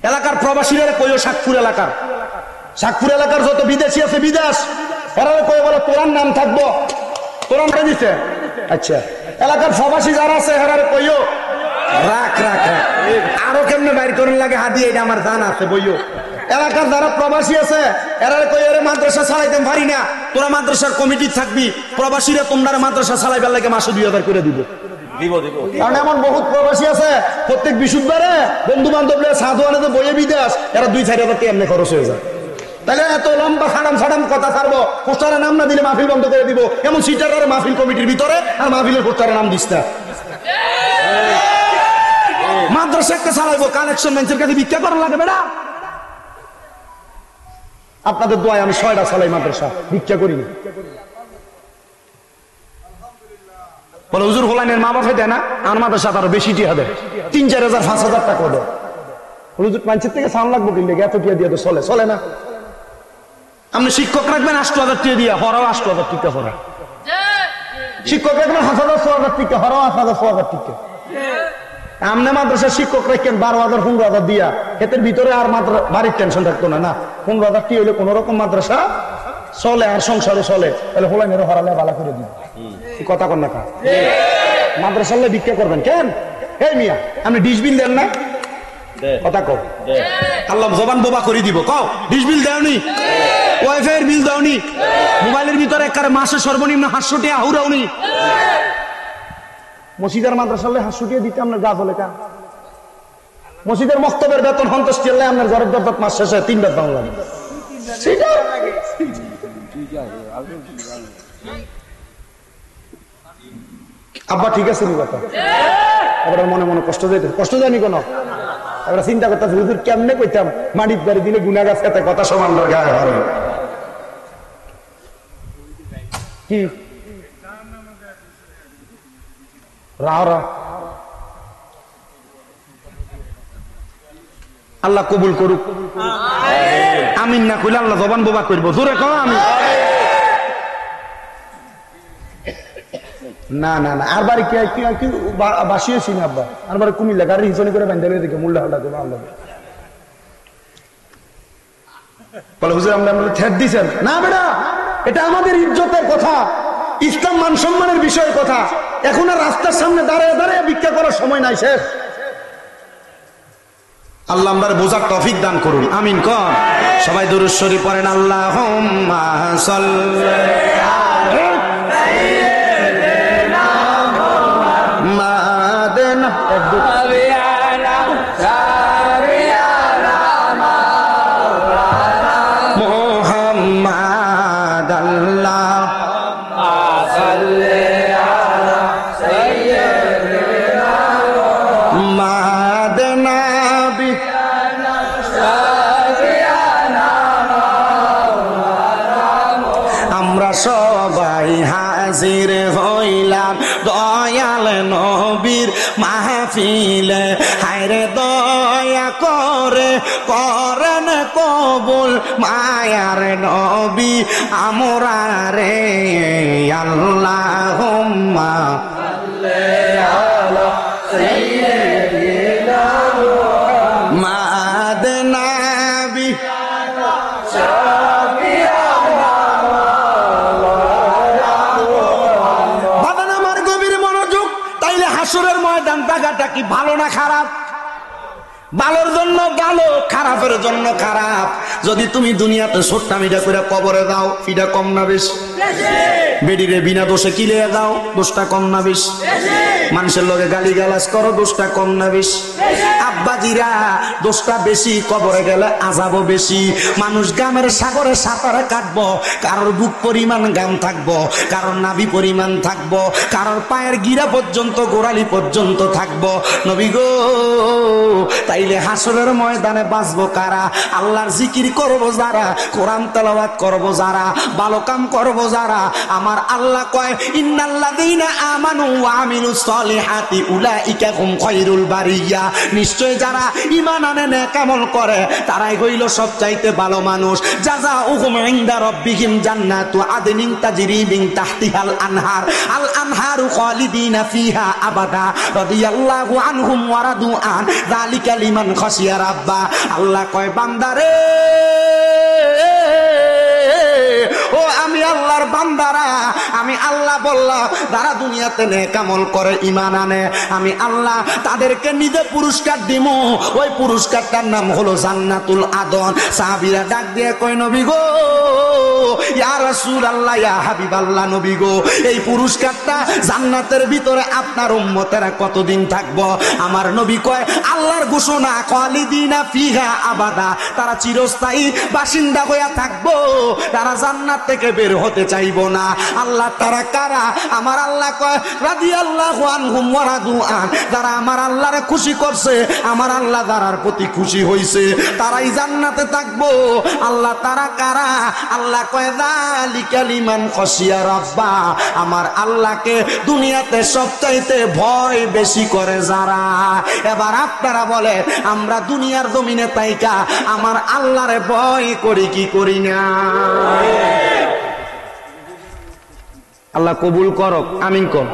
[SPEAKER 1] এলাকার প্রবাসীরা কইও, শাকপুর এলাকার যত বিদেশি আছে বিদেশ, এরা কই বলে তোরার নাম থাকবো, তোরা নাম দিছে। আচ্ছা, এলাকার প্রবাসী যারা আছে এরা কইও রাখ রাখ রাখ, আরো কেমনে বাইর করেন লাগে হাদি, এটা আমার জানা আছে বইও। এলাকার যারা প্রবাসী আছে এরা কই আরে মাদ্রাসা চালাইতে পারি না, তোরা মাদ্রাসার কমিটি থাকবি, প্রবাসীরা তোমরা মাদ্রাসা চালাইবার লাগে মাসে 2000 করে দিব। কারণ এমন বহুত প্রবাসী আছে প্রত্যেক বিশুদ্ধবারে বন্ধু বান্ধব সাধুয়ানে বইয়ে বিদেশ, এরা 2-4 হাজার এমনি খরচ হয়ে যায়। তাহলে এত লম্বা সাড়াম কথা ছাড়বো, পোস্টারে নাম না দিলে মাহফিল বন্ধ করে দিব, এমন সিটার মাহফিল কমিটির ভিতরে আর মাহফিলের পোস্টারে নাম দিস না। মাদ্রাসা একটা চালাইবো, কালেকশন মানুষের কাছে ভিক্ষা করা লাগে বেড়া। আপনাদের দোয়ায় আমি 6টা চালাই মাদ্রাসা, ভিক্ষা করিনি। বলে হুজুর হোলাইনের মা বাপে দেয় না, আর মাদ্রাসা আরো বেশি টিয়া দেয়, 3-4 হাজার 5 হাজার টাকা দেয়। হুজুর মানুষের থেকে সাউন্ড লাগবো কিনলে এত টিয়া দিয়ে তো চলে না। আপনি শিক্ষক রাখবেন 8,000 টাকা দিয়া, হরাও 8,000 টাকা হরা। শিক্ষক রাখবেন 5,000-6,000 টাকা, হরাও 5,000-6,000 টাকা। আমনে মাদ্রাসার শিক্ষক রাখেন 12,000-15,000 দিয়া, এদের ভিতরে আর মাত্র বাড়ির টেনশন থাকতো না। 15,000 টাকা হইলে কোন রকম মাদ্রাসা চলে আর সংসারও চলে, তাহলে হোলাইনেরও হরালে ভালো করে দিব। কথা কন না কা মাদ্রাসা ভিক্ষা করবেন কেন? এই মিয়া আপনি ডিসবিল দেন না? কথা কও, আল্লাহ জবান বোবা করে দিব। কও ডিশ বিল দেওনি, ওয়াইফাই এর বিল দাওনি, মোবাইলের ভিতরে একবারে মাসে সর্বনিম্ন 500 টাকা আহুরাওনি। মসজিদের মাদ্রাসালে 500 টাকা দিতে আমরা যা বলে কা মসজিদের মক্তবের বেতন সন্তুষ্ট করলে আপনার ঘরের দরদাত মাস শেষে 3 বার দাম লাগে। সেটা আব্বা ঠিক আছে নি কথা, এবার মনে মনে কষ্ট যায়নি কোনো, এবার চিন্তা করতেছি হুজুর কেমনে কইতাম মাটির বাড়ি দিলে গুনাগাছ খেতে কথা সমান গায়ে হয় কি রা আল্লাহ কবুল করুক, আমিন না কইলে আল্লাহ জবান বোবা করবো। জোরে কও আমি। না না না আর বাড়ি কি বাসিয়েছি না আব্বা, আর বাড়ি কুমিল্লা গাড়ি হিসনি করে বান্ধে দিকে মূল্য হাল্লা দেবো আল্লাহ বলে হুজুর আমরা ঠেট দিছেন না বেটা, এটা আমাদের ইজ্জতের কথা, ইসলাম মান সম্মানের বিষয়ের কথা। এখন আর রাস্তার সামনে দাঁড়িয়ে দাঁড়িয়ে ভিক্ষা করার সময় নাই, শেষ। আল্লাহ আমাদের বোঝার তৌফিক দান করুন, আমিন কর। সবাই দুরূদ শরীফ পড়েন, আল্লাহুম্মা সাল্লি আলা হাজির হইলাম দয়াল নবীর মাহফিলে। হায়রে দয়া করে করেন কবুল মায়ার নবী আমরা রে। আল্লাহুম্মা মাদ নবী বাদান আমার গভীর মনোযোগ। তাইলে হাসরের ময়দান জায়গাটা কি ভালো না খারাপ? ভালোর জন্য ভালো, খারাপের জন্য খারাপ। যদি তুমি দুনিয়াতে ছোট্টামিটা করে কবরে দাও, এটা কম না বেশি? বেডিরে বিনা দোষে কিলে দাও, দোষটা কম না বেশি? মানুষের লগে গালি গালাজ করো, দোষটা কম না বেশি? আব্বাজিরা দোষটা বেশি, কবরে গেলে আযাবও বেশি। মানুষ গামের সাগরে সাঁতারে কাটবো, কারোর বুক পরিমাণ গাম থাকবো, কারোর নাভি পরিমাণ থাকবো, কারোর পায়ের গিরা পর্যন্ত গোড়ালি পর্যন্ত থাকবো। নবী গো, তাইলে হাসরের ময়দানে বাঁচবো কারা? আল্লাহর জিকির করবো যারা, কোরআন তেলাওয়াত করবো যারা, ভালো কাম করবো যারা। আমার আল্লাহ কয় ইন্নাল্লাযীনা আমানু ওয়া আমিলুস সলিহাতি উলাইকা হুম খায়রুল বারিয়া। নিশ্চয় যারা ঈমান আনে নেক আমল করে তারাই হইল সবচাইতে ভালো মানুষ। জাযাউহুম ইনদা রাব্বিহিম জান্নাতু আদনিন তাজরি মিন তাহতিহাল আনহার আল আনহারু খালিদিনা ফিহা আবাদা রাদিয়াল্লাহু আনহুম ওয়া রাদু আন যালিকা লিমান খাশিয়া রাব্বা। আল্লাহ কয় বান্দারে, ও আমি আল্লাহর বান্দারা, আমি আল্লাহ বললাম যারা দুনিয়াতে নেক আমল করে ঈমান আনে, আমি আল্লাহ তাদেরকে নিজে পুরস্কার দিমু। ওই পুরস্কারটার নাম হলো জান্নাতুল আদন। সাহাবীরা ডাক দিয়ে কয় নবী গো, ইয়া রাসূলুল্লাহ, ইয়া হাবিবাল্লাহ, নবী গো, এই পুরস্কারটা জান্নাতের ভিতরে আপনার উম্মতেরা কতদিন থাকবো? আমার নবী কয় আল্লাহর ঘোষণা খালিদিনা ফিহা আবাদা, তারা চিরস্থায়ী বাসিন্দা হইয়া থাকবো, তারা জান্নাত থেকে বের হতে চাইবো না। আল্লাহ তারা কারা? আমার আল্লাহ কয় রাদিয়াল্লাহু আনহুম ওয়া রাদু আন, যারা আমার আল্লাহরে খুশি করছে, আমার আল্লাহ যারার প্রতি খুশি হইছে, তারাই জান্নাতে থাকবো। আল্লাহ তারা কারা? আল্লাহ কয় যালিকা লিমান খাশিয়া রাব্বা, আমার আল্লাহকে দুনিয়াতে সবচাইতে ভয় বেশি করে যারা। এবার আপনারা বলে আমরা দুনিয়ার জমিনে তাইকা আমার আল্লাহরে ভয় করি কি করি না? আল্লাহ কবুল করক, আমিন কর,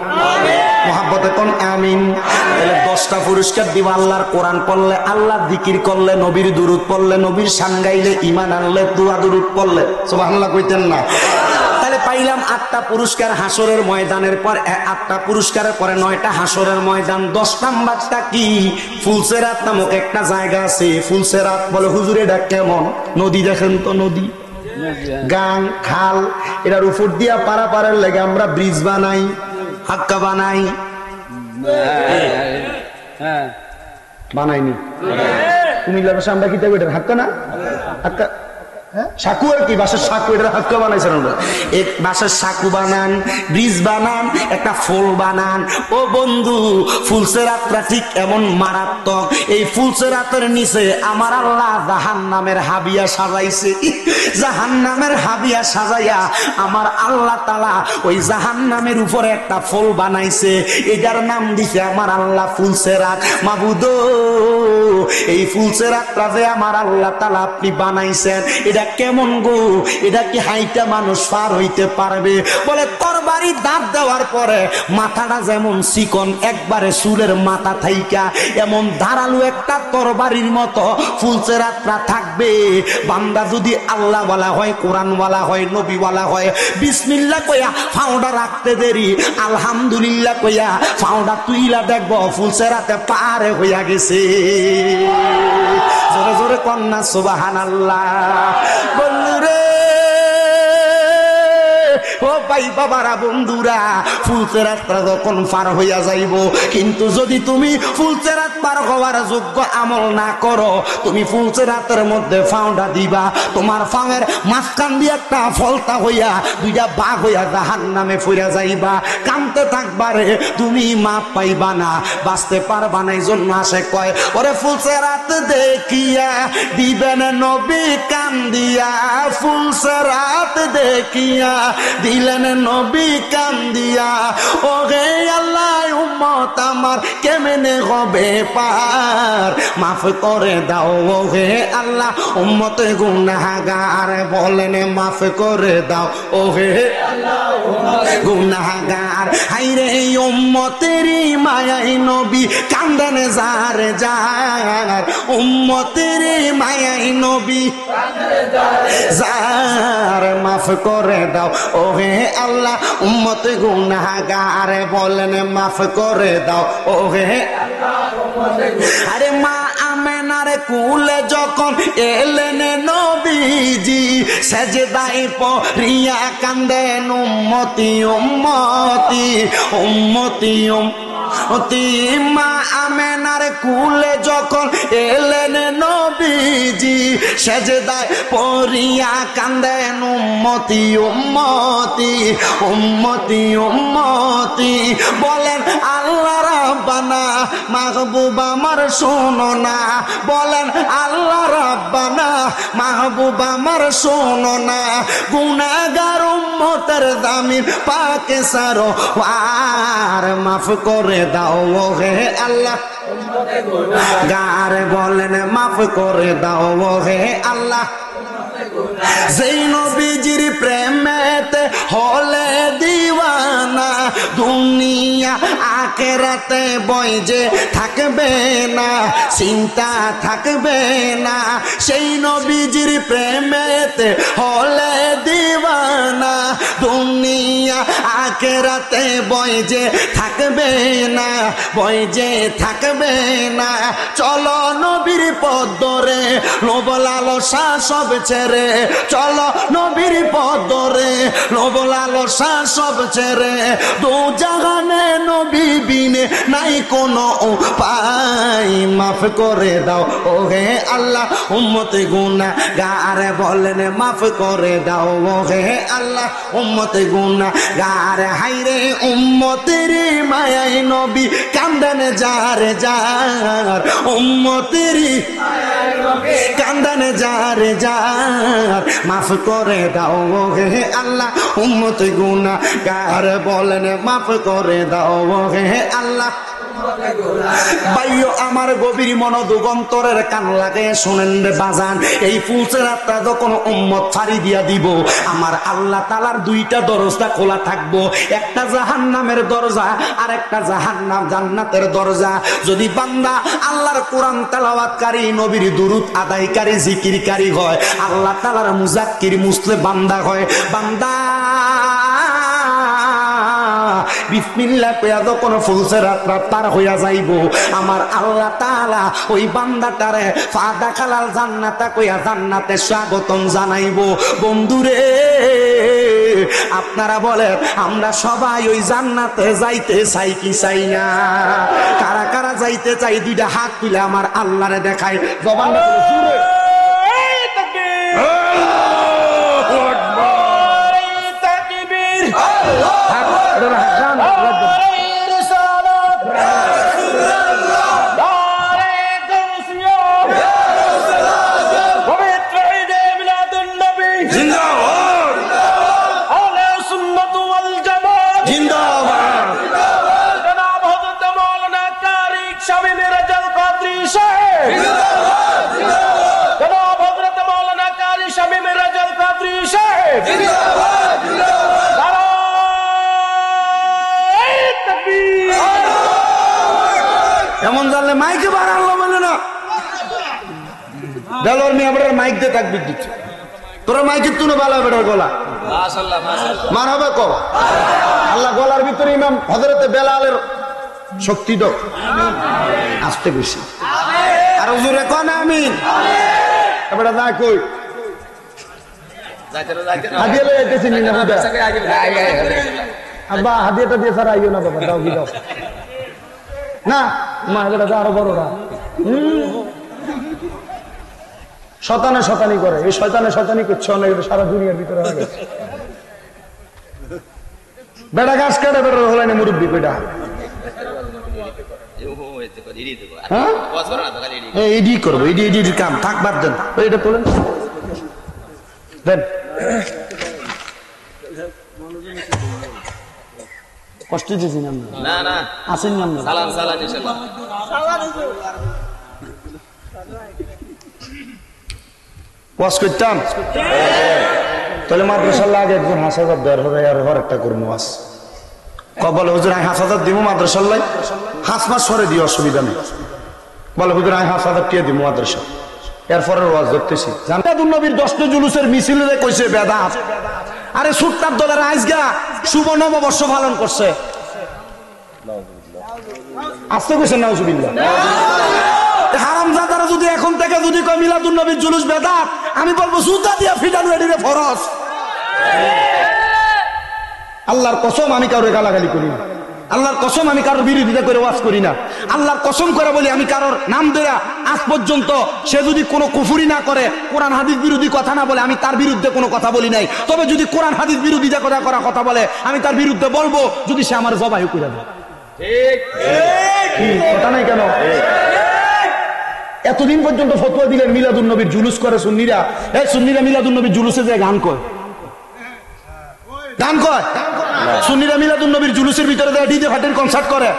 [SPEAKER 1] মহাব্বতে কোন আমিন। তাহলে 10টা পুরস্কার দিব। আল্লাহর কোরআন পড়লে, আল্লাহর জিকির করলে, নবীর দুরূদ পড়লে, নবীর শান গাইলে, ঈমান আনলে, দোয়া দুরূদ পড়লে, সুবহানাল্লাহ কইতেন না? তাহলে পাইলাম 8টা পুরস্কার হাসরের ময়দানের পর। 8টা পুরস্কারের পরে 9টা হাসরের ময়দান। 10 নাম্বারটা কি? ফুলসেরাত নামক একটা জায়গা আছে। ফুলসেরাত বলে হুজুর এটা কেমন? নদী দেখেন তো, নদী, গাং, খাল, এটার উপর দিয়া পারাপারের লেগে আমরা ব্রিজ বানাই, হাক্কা বানাই, বানাইনি? কুমিল্লার ভাষা আমরা কি দেবো? এটার হাক্কা না, হাক্কা সাকু আর কি, বাসার সাকু, এটা হাক্কা বানাইছেন আমরা। এক বাসার সাকু বানান, ব্রিজ বানান, একটা ফুল বানান। ও বন্ধু, ফুলসেরাতটা ঠিক এমন মারাত্মক। এই ফুলসেরাতের নিচে আমার আল্লাহ জাহান্নামের হাবিয়া সাজাইছে। জাহান্নামের হাবিয়া সাজাইয়া আমার আল্লাহ তাআলা ওই জাহান্নামের উপরে একটা ফুল বানাইছে। এটার নাম দিছে আমার আল্লাহ ফুলসেরাত। মাবুদ, এই ফুলসেরাতটা যে আমার আল্লাহ তাআলা আপনি বানাইছেন, এটা কেমন গো? এটা কি হাইটা মানুষ পার হইতে পারবে? বলে তরবারি দাঁত দেওয়ার পরে মাথাটা যেমন চিকন, একবারে চুলের মাথা থাইকা এমন ধারালো একটা তরবারির মতো ফুলসেরাতটা থাকবে। বান্দা যদি আল্লাহ ওয়ালা হয়, কোরআন ওয়ালা হয়, নবী ওয়ালা হয়, বিসমিল্লাহ কইয়া ফাউডা রাখতে দেরি, আলহামদুলিল্লাহ কইয়া ফাউডা তুইলা দেখবো ফুলসেরাতে পারে হইয়া গেছে। জোরে জোরে কন্যা সুবহানাল্লাহ বলুরে। ও ভাই বাবারা, বন্ধুরা, ফুলসেরাতটা যখন পার হইয়া যাইব, কিন্তু যদি তুমি ফুলসেরাত পার হওয়ার যোগ্য আমল না করো, তুমি ফুলসেরাতের মধ্যে ফাউডা দিবা, তোমার ফাউয়ের মাঝখান দিয়ে একটা ফলতা হইয়া দুইটা বাঘ হইয়া জাহান্নামে ফিরে যাইবা। কামতে থাকবারে, তুমি মাপ পাইবা না, বাঁচতে পারবা না। এই জন্য আসে কয়, ওরে ফুলসেরাত দেখিয়া দিবেন নবী কান্দিয়া, ফুলসেরাত দেখিয়া দিলেন বললেন নবী কান্দিয়া, ও হে আল্লাহ উম্মত আমার কেমনে হবে পার, মাফ করে দাও ও হে আল্লাহ উম্মত গুনাহগার। বলেন মাফ করে দাও ও হে আল্লাহ গুনাহগার। হাইরে উম্মতেরই মায়াই নবী কান্দেন যার যার, উম্মতেরই মায়াই নবী যার, মাফ করে দাও ও হে আল্লাহ উম্মত গুনাহগার। বলেন মাফ করে দাও ও হে আরে মা আমেনার কুলে যখন এলেন নবীজি, সেজদায় পড়িয়া কান্দেন উম্মতি উম্মতি উম্মতি উম্মতি। মা আমেনার কুলে যখন এলেন নবীজি, সেজদায় পড়িয়া কান্দেন উম্মতি উম্মতি উম্মতি উম্মতি। বলেন আল্লাহ রাব্বানা মাহবুব আমার শোনো না, বলেন আল্লাহ রাব্বানা মাহবুব আমার শোনো না, গুনাহগার উম্মতের দামিন পাকে সারো আর, মাফ করে দাও ও হে আল্লাহ গার। বলেন মাফ করে দাও ও হে আল্লাহ। যেই নবীজির প্রেমেতে হলে দিওয়ানা, দুনিয়া আখিরাতে বয় যে থাকবে না, চিন্তা থাকবে না। সেই নবীজির প্রেমেতে হলে দিওয়ানা, দুনিয়া আখিরাতে বয় যে থাকবে না, বয় যে থাকবে না। চলো নবীর পথ ধরে লোভ লালসা সব ছেড়ে, চলো নবীর পথ ধরে লোভ লালসা সব ছেড়ে, দু জাহানে নবী বিনে নাই কোনো উপায়, মাফ করে দাও ও হে আল্লাহ উম্মত গুনাহগার। বলেন মাফ করে দাও ও হে আল্লাহ উম্মত গুনাহগার। হাইরে উম্মতের মায়াই নবী কান্দেন যার যার, উম্মতের কান্দেন যার যার, মাফ করে দাও ও হে আল্লাহ উম্মত গুনাহগার। বলেন মাফ করে দাও ও হে আল্লাহ। ভাইও আমার গভীর মনোযোগ অন্তরের কান লাগে শুনেন রে বাজান, এই ফুলসেরাতটা যখন উম্মত ছাড়ি দিয়া দিব, আমার আল্লাহ তাআলার দুইটা দরজা খোলা থাকবো, একটা জাহান্নামের দরজা আর একটা জান্নাতের দরজা। যদি বান্দা আল্লাহর কোরআন তেলাওয়াতকারী, নবীর দুরূদ আদায়কারী, জিকিরকারী হয়, আল্লাহ তাআলার মুজাক্কির মুসলে বান্দা হয়। বান্দা বিসমিল্লাহ কইয়া যখন ফুলসেরাত পার হইয়া যাইব, আমার আল্লাহ তাআলা ওই বান্দাটারে ফাদা খালাল জান্নাতা কইয়া জান্নাতে স্বাগতম জানাইব। বন্ধুরে আপনারা বলেন আমরা সবাই ওই জান্নাতে যাইতে চাই কি চাই না? কারা কারা যাইতে চাই দুইটা হাত তুলে আমার আল্লাহরে দেখায়। জবানটা জোরে এমন জানলে মাইকে বার আল্লাহ বলে না, দেলোয়ার মিয়া বেটার মাইক দিয়ে তাকবীর দিচ্ছে, তোরা মাইকের তুলে বালা বেটার গলা মার হবে ক আল্লাহ গলার ভিতরে ইমাম হযরতে বেলালের শক্তি দাও, আসতে বেশি আর জোরে কোন আমিন। বেটা যা কই হাদিয়া লয়ে যাইতেছি না বুঝা আব্বা, হাদিয়াটা দিয়ে স্যার আইও না বাবা, দাও কি দাও না মা, এটা আরো বড়রা শতানে শতানি করে, এই শয়তানে শতানি করছে অনেক, সারা দুনিয়ার ভিতরে হয়ে গেছে। বেড়া গাছ কাটে বেড়া হলাই না মুরব্বী বেটা, এডি করবো, এডির কাম থাকবার দেন, এটা তোলেন দেন। কষ্ট দিয়েছি না
[SPEAKER 2] না না
[SPEAKER 1] আসেন না
[SPEAKER 2] সালাম সালাম ইনশাআল্লাহ
[SPEAKER 1] ওয়াজ করতাম তাহলে মাদ্রাসার লাগে একজন 5,000 দেওয়ার হবে আর একটা করবো ওয়াজ বলে হুজুর আমি 5,000 দিব মাদ্রাসার লাই 5 মাস পরে দিও অসুবিধা নেই বলে হুজুর আমি 5,000 টিয়া দিব মাদ্রাসা এরপরে ওয়াজ ধরতেছি জান্নাতুন নবীর 10টা জুলুসের মিছিলে কইছে বেদাত আরে সুট্টার দলের আজগা শুভ নববর্ষ পালন করছে আসতে কইছেন নাউজুবিল্লাহ হারামজাদারা যদি এখন থেকে যদি কয় মিলাদুন নবীর জুলুস বেদাত আমি বলবো জুতা দিয়া ফিটানো এডিরে ফরজ আল্লাহর কসম আমি কারোর গালাগালি করি না আল্লাহর কসম আমি কারোর বিরোধিতা করে ওয়াজ করি না আল্লাহর কসম করে বলি আমি কারোর নাম দেয়া আজ পর্যন্ত সে যদি কোনো কুফরি না করে কোরআন হাদিস বিরোধী কথা না বলে আমি তার বিরুদ্ধে কোনো কথা বলি নাই তবে যদি কোরআন হাদিস বিরোধিতা করা কথা বলে আমি তার বিরুদ্ধে বলবো যদি সে আমার জবাই করে দেয় ঠিক কথা নাই কেন এতদিন পর্যন্ত ফতোয়া দিলেন মিলাদুন নবীর জুলুস করে সুন্নিরা এই সুন্নিরা মিলাদুন নবীর জুলুসে যায় গান কয় সুন্নিরা মিলাদুন নবীর জুলুসের ভিতরে ডিজে ফাটের কনসার্ট করে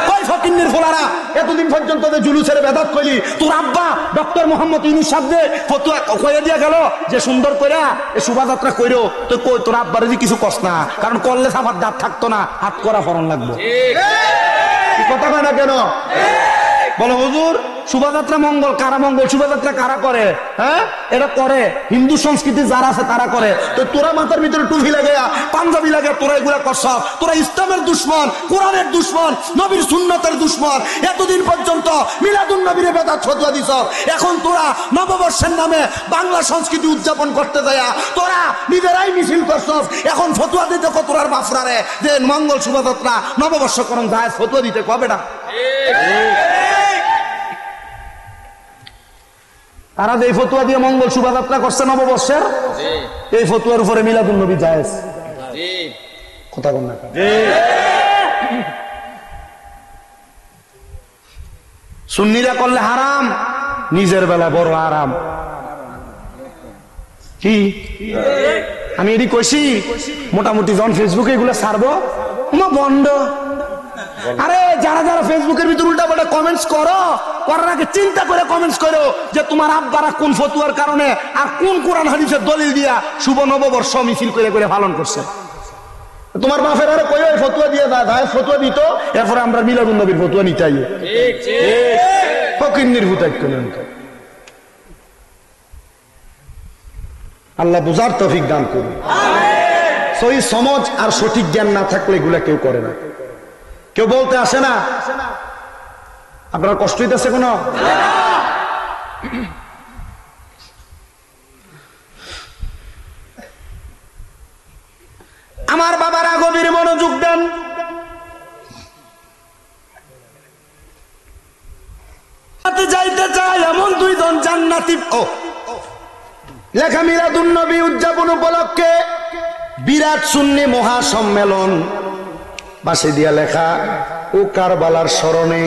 [SPEAKER 1] কয় ফকিন্নির ফোলারা এতদিন পর্যন্ত জুলুসের বেদাত কইলি তোর আব্বা ডক্টর মোহাম্মদ ইউনূস সাহেব ফতোয়া কইয়া দিয়া গেল যে সুন্দর কইরা এই শোভাযাত্রা কইরো তো কই তোর আব্বারে যে কিছু কষ্ট না কারণ করলে সাফার দাঁত থাকতো না হাত করা ফরন লাগবে ঠিক কথা কয় না কেন বলো হুজুর শোভাযাত্রা মঙ্গল কারা মঙ্গল শোভাযাত্রা কারা করে হ্যাঁ এটা করে হিন্দু সংস্কৃতি যারা আছে তারা করে তো তোরা মাথার ভিতরে টুপি লাগে পাঞ্জাবি লাগে তোরা এগুলা করছ তোরা ইসলামের দুশ্মন কোরআনের দুশ্মন নবীর সুন্নতের দুশ্মন এতদিন পর্যন্ত মিলাদুন নবীর বেদাত ফতোয়া দিছ এখন তোরা নববর্ষের নামে বাংলা সংস্কৃতি উদযাপন করতে যায় তোরা নিজেরাই মিছিল করছ এখন ফতোয়া দিতে তোরার বাফরারে যে মঙ্গল শোভাযাত্রা নববর্ষকরণ যায় ফতোয়া দিতে কবে না তারা যে ফতুয়া দিয়ে মঙ্গল শোভাযাত্রা করছে নববর্ষের এই ফতুয়ার উপরে মিলাদুন নবী জায়েজ কথা বল না সুন্নিরা করলে হারাম নিজের বেলা বড় আরাম কি আমি এটি কইছি মোটামুটি যখন ফেসবুকে এগুলো ছাড়বো বন্ধ আরে যারা যারা ফেসবুকের ভিতর উল্টা পাল্টা কমেন্টস করো করার আগে চিন্তা করে কমেন্টস করো যে তোমার আব্বারা কোন ফতুয়ার কারণে আর কোন কোরআন হাদিসের দলিল দিয়া শুভ নববর্ষ মিছিল করে করে পালন করছে তোমার বাপের আরে কই ফতুয়া দিয়ে দায়ের ফতুয়া দিত এরপরে আমরা মিলাদুন নবীর ফতুয়া নিতে আইয়ে ঠিক ঠিক ফকিন্নির ভূতাই করেন আল্লাহ বুঝার তৌফিক দান করুন আমিন সহি সমাজ আর সঠিক জ্ঞান না থাকলে এগুলা কেউ করে না কেউ বলতে আসে না আপনার কষ্ট হইতেছে কোন আমার বাবারা গভীর মনোযোগ দেন যাইতে চায় এমন দুইজন জান্নাতি লেখা মিলাদুন নবী উদযাপন উপলক্ষে বিরাট সুন্নি মহাসম্মেলন পাশে দিয়া লেখা ও কারবালার স্মরণে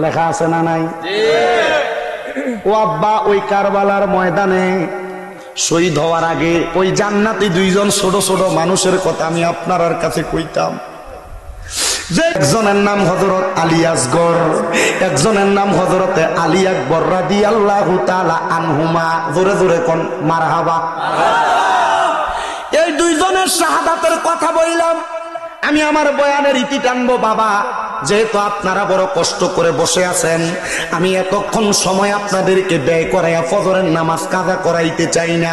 [SPEAKER 1] লেখা আছে না নাই ও আব্বা ওই কারবালার ময়দানে শহীদ হওয়ার আগে ওই জান্নাতি দুইজন ছোট ছোট মানুষের কথা আমি আপনার কাছে কইতাম যে একজনের নাম হযরত আলী আসগর একজনের নাম হযরতে আলী আকবর রাদিয়াল্লাহু তাআলা আনহুমা জোরে জোরে কোন মারহাবা এই দুইজনের শাহাদাতের কথা বললাম আমি আমার বয়ানের ইতি টানবো বাবা যেহেতু আপনারা বড় কষ্ট করে বসে আছেন আমি এতক্ষণ সময় আপনাদেরকে ব্যয় করাইয়া ফজরের নামাজ কাজা করাইতে চাই না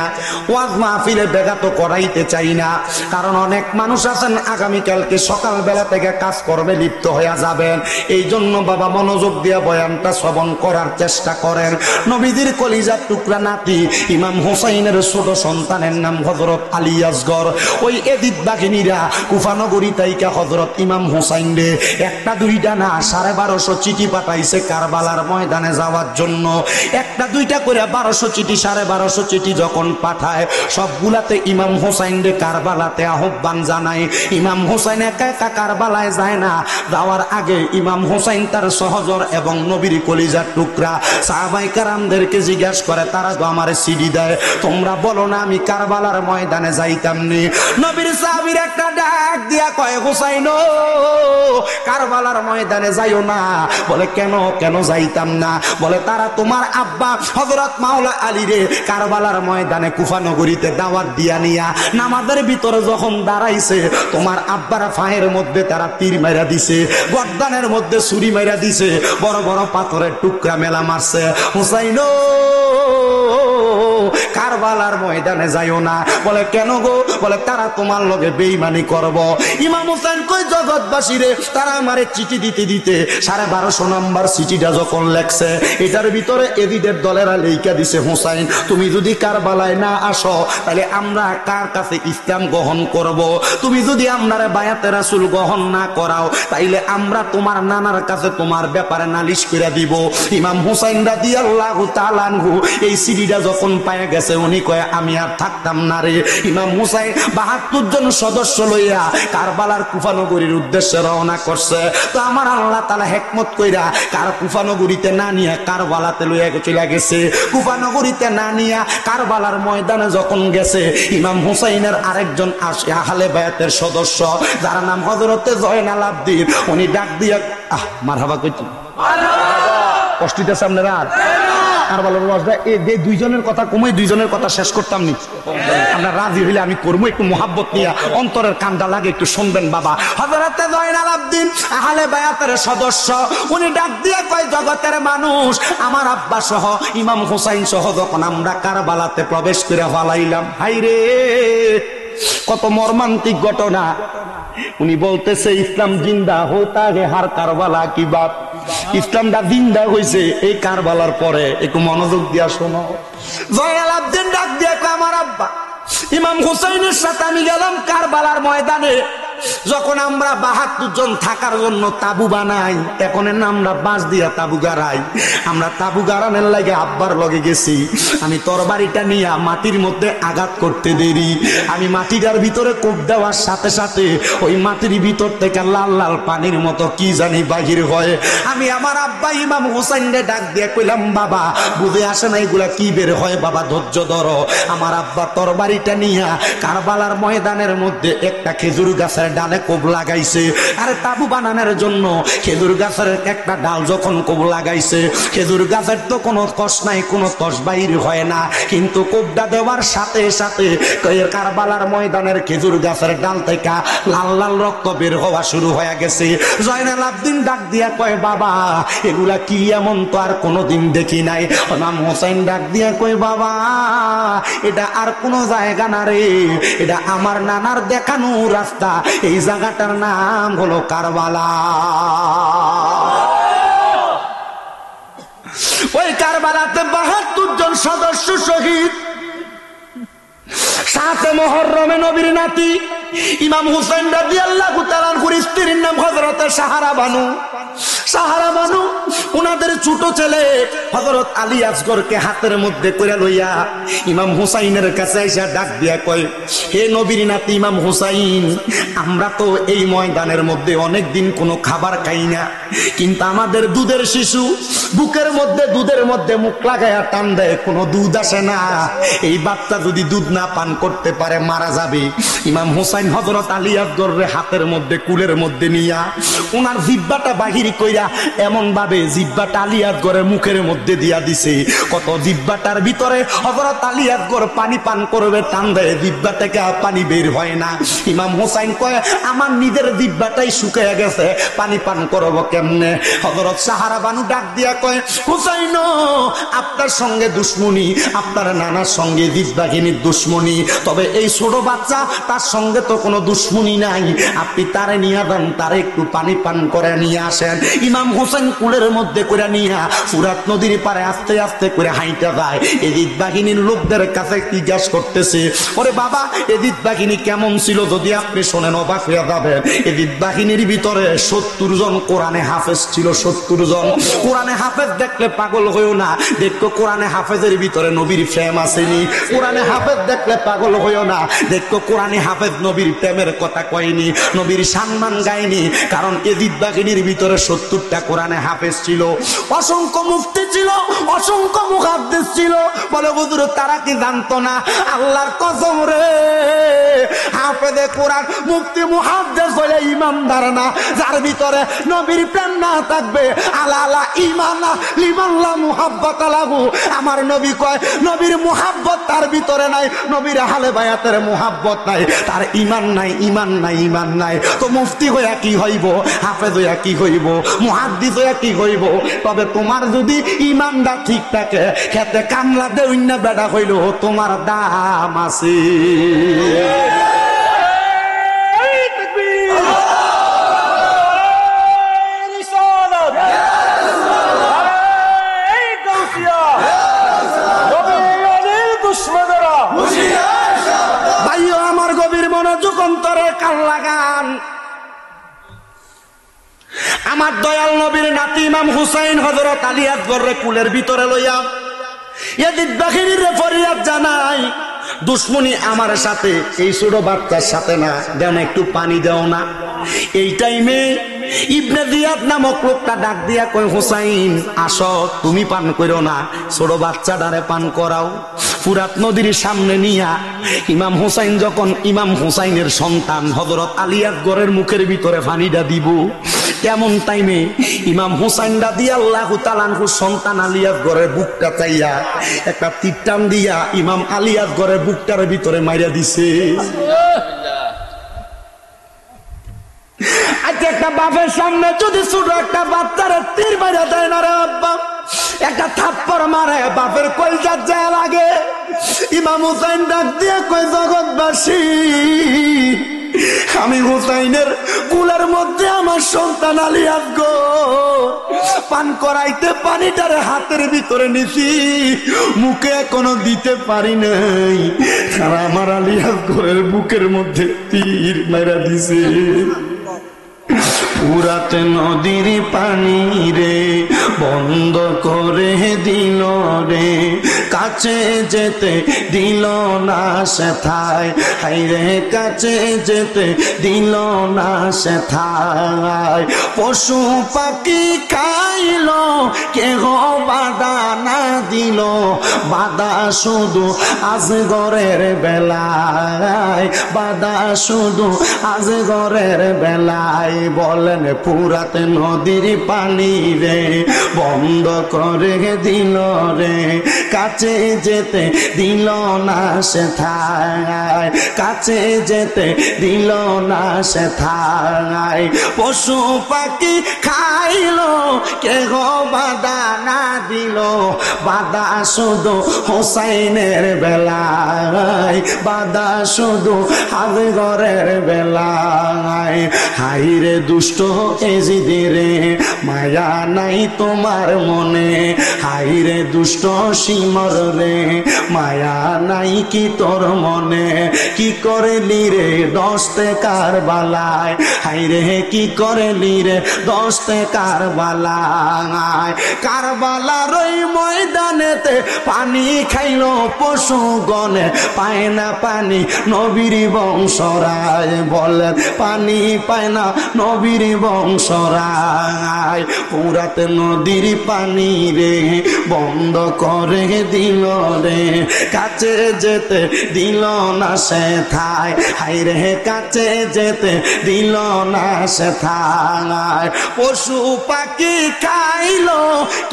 [SPEAKER 1] ওয়াজ মাহফিলে ব্যাঘাত করাইতে চাই না কারণ অনেক মানুষ আছেন আগামীকালকে সকালবেলা থেকে কাজ করবে লিপ্ত হয়ে যাবেন এই জন্য বাবা মনোযোগ দিয়ে বয়ানটা শ্রবণ করার চেষ্টা করেন নবীজির কলিজার টুকরা নাতি ইমাম হোসাইনের ছোট সন্তানের নাম হযরত আলী আসগর ওই এদিত বাঘিনীরা কুফানগরী তাইকা হযরত ইমাম হোসাইন রে একটা দুইটা না 1250 চিঠি পাঠাইছে কারবালার ময়দানে যাওয়ার জন্য। একটা দুইটা করে 1200 চিঠি 1250 চিঠি যখন পাঠায় সবগুলাতে ইমাম হোসাইনরে কারবালাতে আহ্বান জানায়। ইমাম হোসাইন একা একা কারবালায় যায় না, যাওয়ার আগে ইমাম হোসাইন তার সহচর এবং নবীর কলিজার টুকরা সাহাবায়ে কেরামদেরকে জিজ্ঞাসা করে, তারা তো আমারে সিডি দেয়, তোমরা বলো না আমি কারবালার ময়দানে যাইতাম নি। নবীর সাহাবীর একটা ডাক দিয়া কয়, হোসাইন কারবালার ময়দানে যাইও না। বলে কেন কেন যাইতাম না? বলে তারা তোমার আব্বা হযরত মাওলা আলী রে কারবালার ময়দানে কুফা নগরীতে দাওয়াত দিয়া নিয়া নামাজের ভিতরে যখন দাঁড়াইছে তোমার আব্বার ফায়ের মধ্যে তারা তীর মাইরা দিছে, গর্দানের মধ্যে ছুরি মাইরা দিছে, বড় বড় পাথরের টুকরা মেলা মারছে। হুসাইন কারবালার ময়দানে যাইও না। বলে কেন গো? বলে তারা তোমার লগে বেঈমানি করব। ইমাম হোসেন কই জগৎবাসী রে, তারা আমারে চিঠি দিতে দিতে 1250 নম্বর চিঠিটা যখন লেখছে এটার ভিতরে এদিদের দলেরা লেখা দিছে, হোসাইন তুমি যদি কারবালায় না আসো তাহলে আমরা কার কাছে ইসলাম গ্রহণ করব? তুমি যদি আমরারে বায়াতে রাসূল গ্রহণ না করাও তাইলে আমরা তোমার নানার কাছে তোমার ব্যাপারে নালিশ করে দিব। ইমাম হোসাইন রাদিয়াল্লাহু তাআলা আনহু এই চিঠিটা যখন পায় গেছে উনি কয় আমি আর থাকতাম না রে। ইমাম হুসাইন 72 জন সদস্য লইয়া কারবালার কুফা নগরীর উদ্দেশ্যে রওনা করছে। তো আমার আল্লাহ তাআলা হিকমত কইরা কার কুফা নগরীতে না নিয়ে কারবালাতে লইয়া চলে গেছে। কুফা নগরীতে না নিয়ে কারবালার ময়দানে যখন গেছে ইমাম হুসাইনের আরেকজন আহলে বায়াতের সদস্য যার নাম হযরতে জয়নাল আবদিন, উনি ডাক দিয়া মারহাবা কইতো কষ্ট দিতেছে আপনারা কারবালার ওয়াজটা এই দুইজনের কথা কমই দুইজনের কথা শেষ করতাম নি। আমরা রাজি হইলে আমি করবো একটু মোহাব্বত নিয়ে, অন্তরের কান্দা লাগে একটু শুনবেন বাবা। হযরতে জয়নাল আবদিন আহলে বায়াতের সদস্য, উনি ডাক দিয়ে কয় জগতের মানুষ আমার আব্বা সহ ইমাম হুসাইন সহ যখন আমরা কারবালাতে প্রবেশ করে ফলাইলাম, হাইরে কত মর্মান্তিক ঘটনা। উনি বলতেছে ইসলাম জিন্দা হোতা হে হার কারবালা কি বাত, ইসলামটা জিন্দা হয়েছে এই কারবালার পরে। একটু মনোযোগ দিয়া শোনো। জয়নাল আবদিন ডাক দিয়ে আমার আব্বা ইমাম হুসাইনের সাথে আমি গেলাম কারবালার ময়দানে। যখন আমরা 72 জন থাকার জন্য তাবু বানাই, এখন আমরা বাঁশ দিয়া তাবু গাড়াই। আমরা তাবু গাড়ানোর লাগে আব্বার লগে গেছি। আমি তরবারিটা নিয়ে মাটির মধ্যে আঘাত করতে দেরি, আমি মাটিটার ভিতরে কোপ দেওয়ার সাথে সাথে ওই মাটির ভিতর থেকে লাল লাল পানির মতো কি জানি বাহির হয়। আমি আমার আব্বা ইমাম হুসাইনরে ডাক দিয়ে কইলাম, বাবা বুঝে আসে না এগুলা কি বের হয়, বাবা ধৈর্য ধরো। আমার আব্বা তরবারিটা নিয়ে কারবালার ময়দানের মধ্যে একটা খেজুর গাছের ডালে কোপ লাগাইছে। আরে তাবু বানানোর জন্য খেজুর গাছের একটা ডাল যখন কোপ লাগাইছে, খেজুর গাছের তো কোনো কষ নাই, কোনো তস বাইর হয় না, কিন্তু কোপটা দেওয়ার সাথে সাথে কারবালার ময়দানের খেজুর গাছের ডাল থেকে লাল লাল রক্ত বের হওয়া শুরু হয়ে গেছে। জয়নাল আবদিন ডাক দিয়া কয়, বাবা এগুলা কি এমন তো আর কোনোদিন দেখি নাই। ইমাম হোসেন ডাক দিয়া কয়, বাবা এটা আর কোনো জায়গা না রে, এটা আমার নানার দেখানো রাস্তা, এই জায়গাটার নাম হলো কারবালা। ওই কারবালাতে 72 জন সদস্য শহীদ। 7 মুহররমে নবীর নাতি ইমাম হুসাইন রাদিয়াল্লাহু তাআলা আনহুর স্ত্রীর নাম হযরতে সাহারা বানু। সাহারা বানু উনাদের ছোট ছেলে হযরত আলী আসগরকে হাতের মধ্যে করে লইয়া ইমাম হুসাইনের কাছে এসে ডাক দিয়া কয়, হে নবীর নাতি ইমাম হুসাইন, আমরা তো এই ময়দানের মধ্যে অনেক দিন কোনো খাবার খাই না, কিন্তু আমাদের দুধের শিশু বুকের মধ্যে দুধের মধ্যে মুখ লাগায়া টান দেয়, কোনো দুধ আসে না। এই বাচ্চা যদি দুধ না পান করতে পারে মারা যাবে। ইমাম হুসাইন হযরত আলী আসগরের হাতের মধ্যে কুলের মধ্যে নিয়া ওনার জিহ্বাটা বাহির কইরা এমন ভাবে জিহ্বাটা আলী আসগরের মুখের মধ্যে দিয়া দিছে, কত জিহ্বাটার ভিতরে হযরত আলী আসগর পানি পান করবে, টান দেয় জিহ্বা থেকে পানি বের হয় না। ইমাম হুসাইন কয়, আমার নিজের জিহ্বাটাই শুকিয়ে গেছে, পানি পান করব কেমনে? হযরত সাহারা বানু ডাক দিয়া কয়, হুসাইন আপনার সঙ্গে দুশ্মনী, আপনার নানার সঙ্গে জিহ্বাঘিনীর দুশ্মনী, তবে এই ছোট বাচ্চা তার সঙ্গে তো কোনো দুশ্মনী নাই, আপনি তারে নিয়ে যান, তারে একটু পানি পান করে নিয়ে আসেন। ইমাম হোসেন কুলের মধ্যে করে নিয়া ফুরাত নদীর পারে আস্তে আস্তে করে হাইটা যায়। এজিদ বাহিনীর লোকদের কাছে জিজ্ঞাস করতেছে, ওরে বাবা এজিদ বাহিনী কেমন ছিল, যদি আপনি শোনেন অবাক হয়ে যাবেন। এজিদ বাহিনীর ভিতরে 70 জন কোরআনে হাফেজ ছিল, 70 জন। কোরআনে হাফেজ দেখলে পাগল হইও না, দেখো কোরআনে হাফেজের ভিতরে নবীর প্রেম আসেনি। কোরআনে হাফেজ দেখলে পাগল হইও না, দেখো কোরআনে হাফেজ নবীর প্রেমের কথা কয়নি, নবীর সম্মান গায়নি। কারণ এজিদ বাহিনীর ভিতরে 70টা কোরআনে হাফেজ ছিল, অসংখ্য মুফতি ছিল, অসংখ্য মুহাদ্দিস ছিল। বলে হুজুর তারা কি জানতো না? আল্লাহর কসম রে, হাফেজে কোরআন মুফতি মুহাদ্দিস হলে ইমানদার না। যার ভিতরে নবীর প্রেম না থাকবে, আলা আলা ঈমানা লিমান লা মুহাব্বাতা লাহু। আমার নবী কয় নবীর মুহাব্বত তার ভিতরে নাই, নবীর আহলে বায়াতের মুহাব্বত নাই, তার ঈমান নাই, ঈমান নাই, ঈমান নাই। তো মুফতি হইয়া কি হইব, হাফেজ হইয়া কি হইব, মুহাদ্দিস হইয়া কি হইব? তবে তোমার যদি ঈমানটা ঠিক থাকে, খেতে কামলা দেউন্না বেড়া হইল তোমার দাম আছে। ভাইও আমার গভীর মনোযোগ অন্তরে কান লাগান। আমার দয়াল নবীর নাতি ইমাম হুসাইন হযরত আলী আকবরের কুলের ভিতরে লইয়া এজিদ বাহিনীর ফরিয়াদ জানাই, দুশ্মনী আমার সাথে, এই ছোট বাচ্চার সাথে না, দেও না একটু পানি দেও না। এই টাইমে ইবনে জিয়াদ নামক লোকটা ডাক দিয়া কই, হুসাইন আসো, তুমি পান করো না, ছোট বাচ্চাটারে পান করাও। ফুরাত নদীর সামনে নিয়া ইমাম হুসাইন যখন ইমাম হুসাইনের সন্তান হযরত আলী আকবরের মুখের ভিতরে পানিটা দিব, কেমন টাইমে ইমাম হুসাইন রাদিয়াল্লাহু তাআলা আনহু সন্তান আলী আকবরের বুকটা চাইয়া একটা তীর টান দিয়া ইমাম আলী আকবরের বুকটার ভিতরে মাইরা দিছে। আজকে একটা বাপের সামনে যদি ছোট একটা বাচ্চার তীর মাইরা দেয় না রে আব্বা, একটা থাপ্পড় মারে বাপের কলজা যায় লাগে। ইমাম হুসাইন ডাক দিয়ে কই, জগৎবাসী আমি হুসাইনের কুলের মধ্যে আমার সন্তান আলী আকবর পান করাইতে পানিটারে হাতের ভিতরে নিছি, মুখে এখনো দিতে পারি নাই, আর আমার আলী আকবরের বুকের মধ্যে তীর মেরা দিছে। ফুরাত নদীর পানি রে বন্ধ করে দিল রে, কাছে যেতে দিল না সেথায়, হাইরে কাছে যেতে দিল না সেথায়। পশু পাখি খাইল কেহ বাধা না দিল, বাধা শুধু আজগরের বেলায়, বাধা শুধু আজগরের বেলায়। বলেন ফুরাত নদীর পানি রে বন্ধ করে দিল রে, কাছে যেতে দিল না সেথায়, কাছে যেতে দিল না সেথায়। পশু পাখি খাইল কেহ বাধা না দিল, বাধা শুধু হোসাইনের বেলায়, বাধা শুধু আজগরের বেলায়। হাইরে দুষ্ট এজিদে রে মায়া নাই তোমার মনে, হাইরে দুষ্ট সিমর রে মায়া নাই কি তোর মনে। কি করলি রে 10 টাকার বালায়, হাইরে কি করলি রে 10 টাকার বালায়। কারবালার ওই ময়দানেতে পানি খাইল পশু গনে, পায় না পানি নবীর বংশরায়। বলেন পানি পায় না নবীর বংশরায়। ফুরাত নদীর পানি রে বন্ধ করে দিল রে, কাছে যেতে দিল না সেথায়, হাইরে কাছে যেতে দিল না সেথায়। পশু পাখি খাইল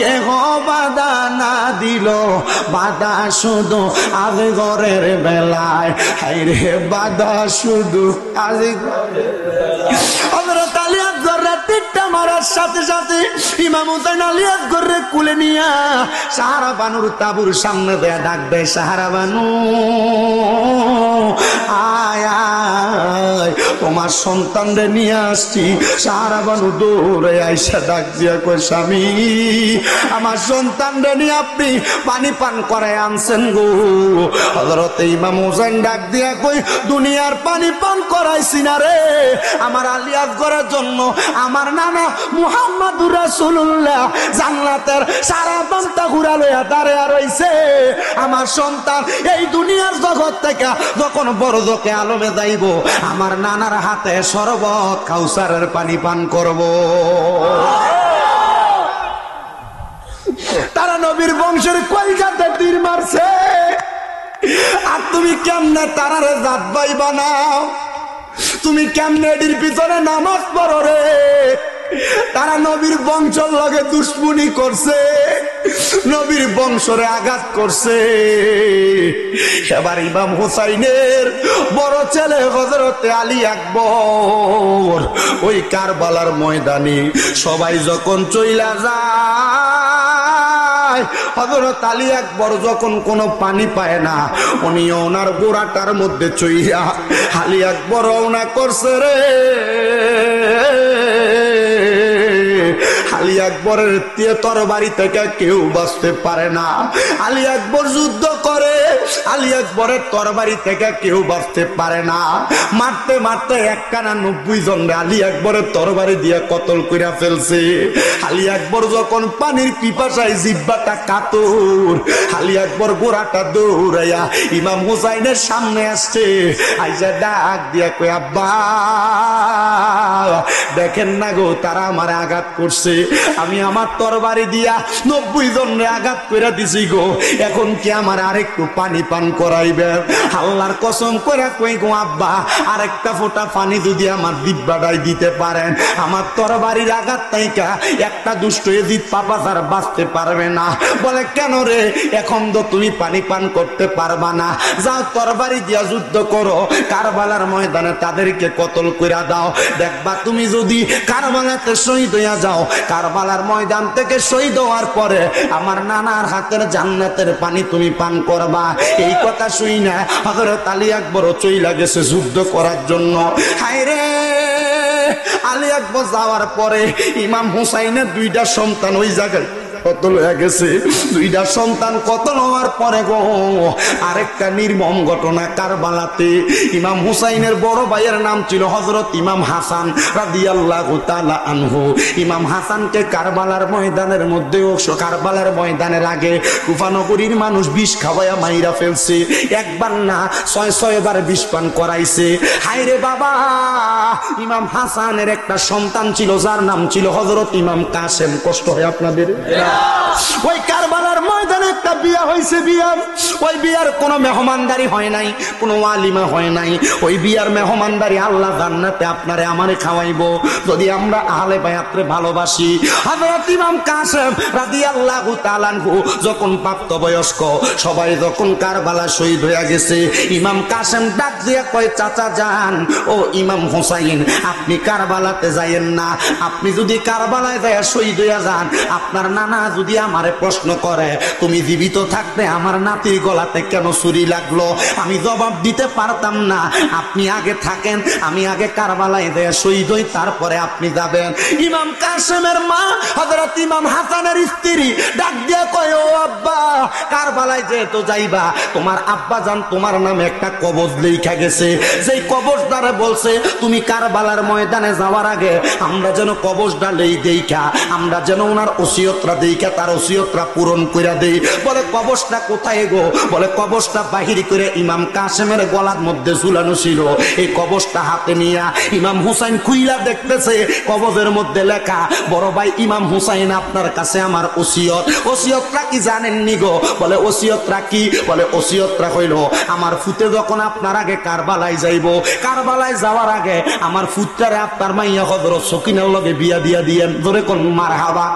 [SPEAKER 1] কেহ বাধা না দিল, বাধা শুধু আজগরের বেলায়, হাইরে বাধা শুধু আজগরের বেলায়। হযরত আলী আকবর তীরটা মারার সাথে সাথে ইমাম হুসাইন আলী আসগরে কুলে নিয়া সাহারা বানুর তাবুর সামনে দেয়া ডাক দেয়, সাহারা বানু আয় আয়, তোমার সন্তানরে নিয়ে আসছি। সাহারা বানু দৌড়ে আইসা ডাক দিয়া কই, স্বামী আমার সন্তানরে নিয়ে আপনি পানি পান করায় আনছেন গো। হযরত ইমাম হুসাইন ডাক দিয়া কই, দুনিয়ার পানি পান করাইছি না রে, আমার আলী আসগরের জন্য আমার নানা মুহাম্মদুর রাসূলুল্লাহ জান্নাতের সারা বান্তা ঘুরা লইয়া দাঁড়িয়ে রইছে। আমার সন্তান এই দুনিয়ার জগৎ থেকে যখন বরজকে আলমে যাইব, আমার নানার হাতে শরবত কাউসারের পানি পান করব। তারা নবীর বংশের কলিজাতে তীর মারছে, আর তুমি কেমনে তারারে জাত ভাই বানাও? তুমি কেমনে এটির পিছনে নামাজ পড়ো রে? তারা নবীর বংশের লগে দুশ্মনী করছে, নবীর বংশরে আঘাত করছে। এবার ইমাম হুসাইনের বড় ছেলে হযরতে আলী আকবর ওই কারবালার ময়দানে সবাই যখন চইলা যায়, হযরত আলী আকবর যখন কোনো পানি পায় না, উনি ওনার গোড়াটার মধ্যে চইয়া আলী আকবর রওনা করছে রে। আলী আকবরের তরবারি থেকে কেউ বাঁচতে পারে না। আলী আকবর যুদ্ধ করে, আলী আকবরের তরবারি থেকে কেউ বাঁচতে পারে না। মারতে মারতে একখানা 90 জন আলী আকবরের তরবারি দিয়ে কতল কইরা ফেলছে। আলী আকবর যখন পানির পিপাসায় জিহ্বাটা কাতর, আলী আকবর গোড়াটা দৌড়াইয়া ইমাম হুসাইনের সামনে আসছে। আইসা ডাক দিয়া কই, আব্বা দেখেন না গো, তারা আমারে আঘাত করছে, আমি আমার তরবারি দিয়া 90 জনরে আঘাত করে দিছি গো, এখন কি আমার আরেকটু পানি পান করাইবেন? আল্লাহর কসম করে কই গো আব্বা, আরেকটা ফোঁটা পানি যদি আমার দিব্যাটাই দিতে পারেন, আমার তরবারির আঘাত তাইকা একটা দুষ্ট এজিদ পাপাচার বাঁচতে পারবে না। বলে কেন রে, এখন তো তুমি পানি পান করতে পারবা না, যাও তরবারি দিয়া যুদ্ধ করো, কারবালার ময়দানে তাদেরকে কতল কইরা দাও। দেখবা তুমি যদি কারবালাতে শহীদ হইয়া যাও, কারবালার ময়দান থেকে শহীদ হওয়ার পরে আমার নানার হাতের জান্নাতের পানি তুমি পান করবা। এই কথা শুই না হযরত আলী আকবরও চইলা গেছে যুদ্ধ করার জন্য। হায় রে, আলী আকবর যাওয়ার পরে ইমাম হুসাইনের 2টা সন্তান ওই জায়গায় কতল হয়ে গেছে। 2টা সন্তান কতল হওয়ার পরে গো, আরেকটা নির্মম ঘটনা কারবালাতে। ইমাম হুসাইনের বড় ভাইয়ের নাম ছিল হযরত ইমাম হাসান রাদিয়াল্লাহু তাআলা আনহু। ইমাম হাসানকে কারবালার ময়দানের মধ্যে, কারবালার ময়দানের আগে কুফা নগরীর মানুষ বিষ খাওয়ায়া মাইরা ফেলছে। একবার না 6 বার বিষ পান করাইছে। হায় রে বাবা, ইমাম হাসানের একটা সন্তান ছিল যার নাম ছিল হযরত ইমাম কাসেম। কষ্ট হয় আপনাদের? ওই কারবালার ময়দানে একটা বিয়া হয়েছে। বিয়া, ওই বিয়ার কোনো মেহমানদারি হয় নাই, কোনো ওয়ালিমা হয় নাই। ওই বিয়ার মেহমানদারি আল্লাহ জান্নাতে আপনারে আমারে খাওয়াইবো যদি আমরা আহলে বায়াতরে ভালোবাসি। হযরত ইমাম কাসেম রাদিয়াল্লাহু তাআলা আনহু যখন প্রাপ্তবয়স্ক, সবাই যখন কারবালা শহীদ হয়ে গেছে, ইমাম কাসেম ডাক দিয়া কয়, চাচা যান, ও ইমাম হুসাইন আপনি কারবালাতে যাইয়েন না। আপনি যদি কারবালায় যায় শহীদ হইয়া যান, আপনার নানা যদি আমারে প্রশ্ন করে তুমি জীবিত থাকতে আমার নাতির গলাতে কেন ছুরি লাগলো, আমি জবাব দিতে পারতাম না। আপনি আগে থাকেন, আমি আগে কারবালায় যায় শহীদ হই, তারপরে আপনি যাবেন। ইমাম কাসেমের মা হযরত ইমাম হাসানের স্ত্রী ডাক দিয়া কয়, ও আব্বা, কারবালায় যেহেতু যাইবা, তোমার আব্বা জান তোমার নামে একটা কবজ লেখা গেছে। যেই কবজদারে বলছে তুমি কারবালার ময়দানে যাওয়ার আগে আমরা যেন কবজটা লই দেইখা, আমরা যেন ওনার ওসিয়তরা দেইখা তার ওসিয়তরা পূরণ কইরা দেই। বলে কবজটা কোথায় গো? বলে কবজটা বাহির করে ইমাম কাসেমের গলার মধ্যে ঝুলানো ছিল। এই কবজটা হাতে নিয়া ইমাম হুসাইন খুইলা দেখতেছে, কবজের মধ্যে লেখা, বড় ভাই ইমাম হুসাইন আপনার কাছে আমার ওসিয়ত। ওসিয়তটা কি জানেননি গো? বলে ওসিয়তটা কি? বলে ওসিয়তটা হইল আমার ফুতে যখন আপনার আগে কারবালায় যাইব, কারবালায় যাওয়ার আগে আমার ফুতটারে আপনার মাইয়া হযরত সকিনার লগে বিয়া দিয়া দিয়েন। ধরে কোন মারহাবা।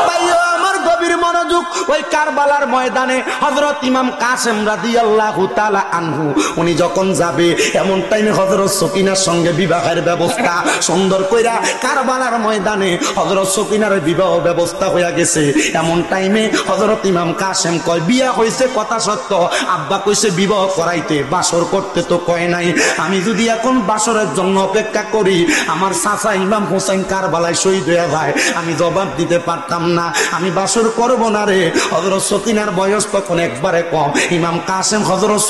[SPEAKER 1] ভাইও আমার গভীর মনোযোগ। ওই কারবালার ময়দানে হযরত ইমাম কাসেম রাদিয়াল্লাহু তাআলা আনহু উনি যখন যাবে এমন টাইমে হযরত সকিনার সঙ্গে বিবাহের ব্যবস্থা সুন্দর কইরা কারবালার ময়দানে হযরত সকিনার বিবাহ ব্যবস্থা হয়ে গেছে। এমন টাইমে হযরত ইমাম কাসেম কয় বিয়া হইছে কথা সত্য, আব্বা কইছে বিবাহ করাইতে, বাসর করতে তো কয় নাই। আমি যদি এখন বাসরের জন্য অপেক্ষা করি আমার চাচা ইমাম হোসেন কারবালায় শহীদ হয়ে যায়, আমি জবাব দিতে পারতাম না, আমি বাসর করব না রে। হযরত সকিনার বয়স তখন একবারে কম। ইমাম কাসেম হযরত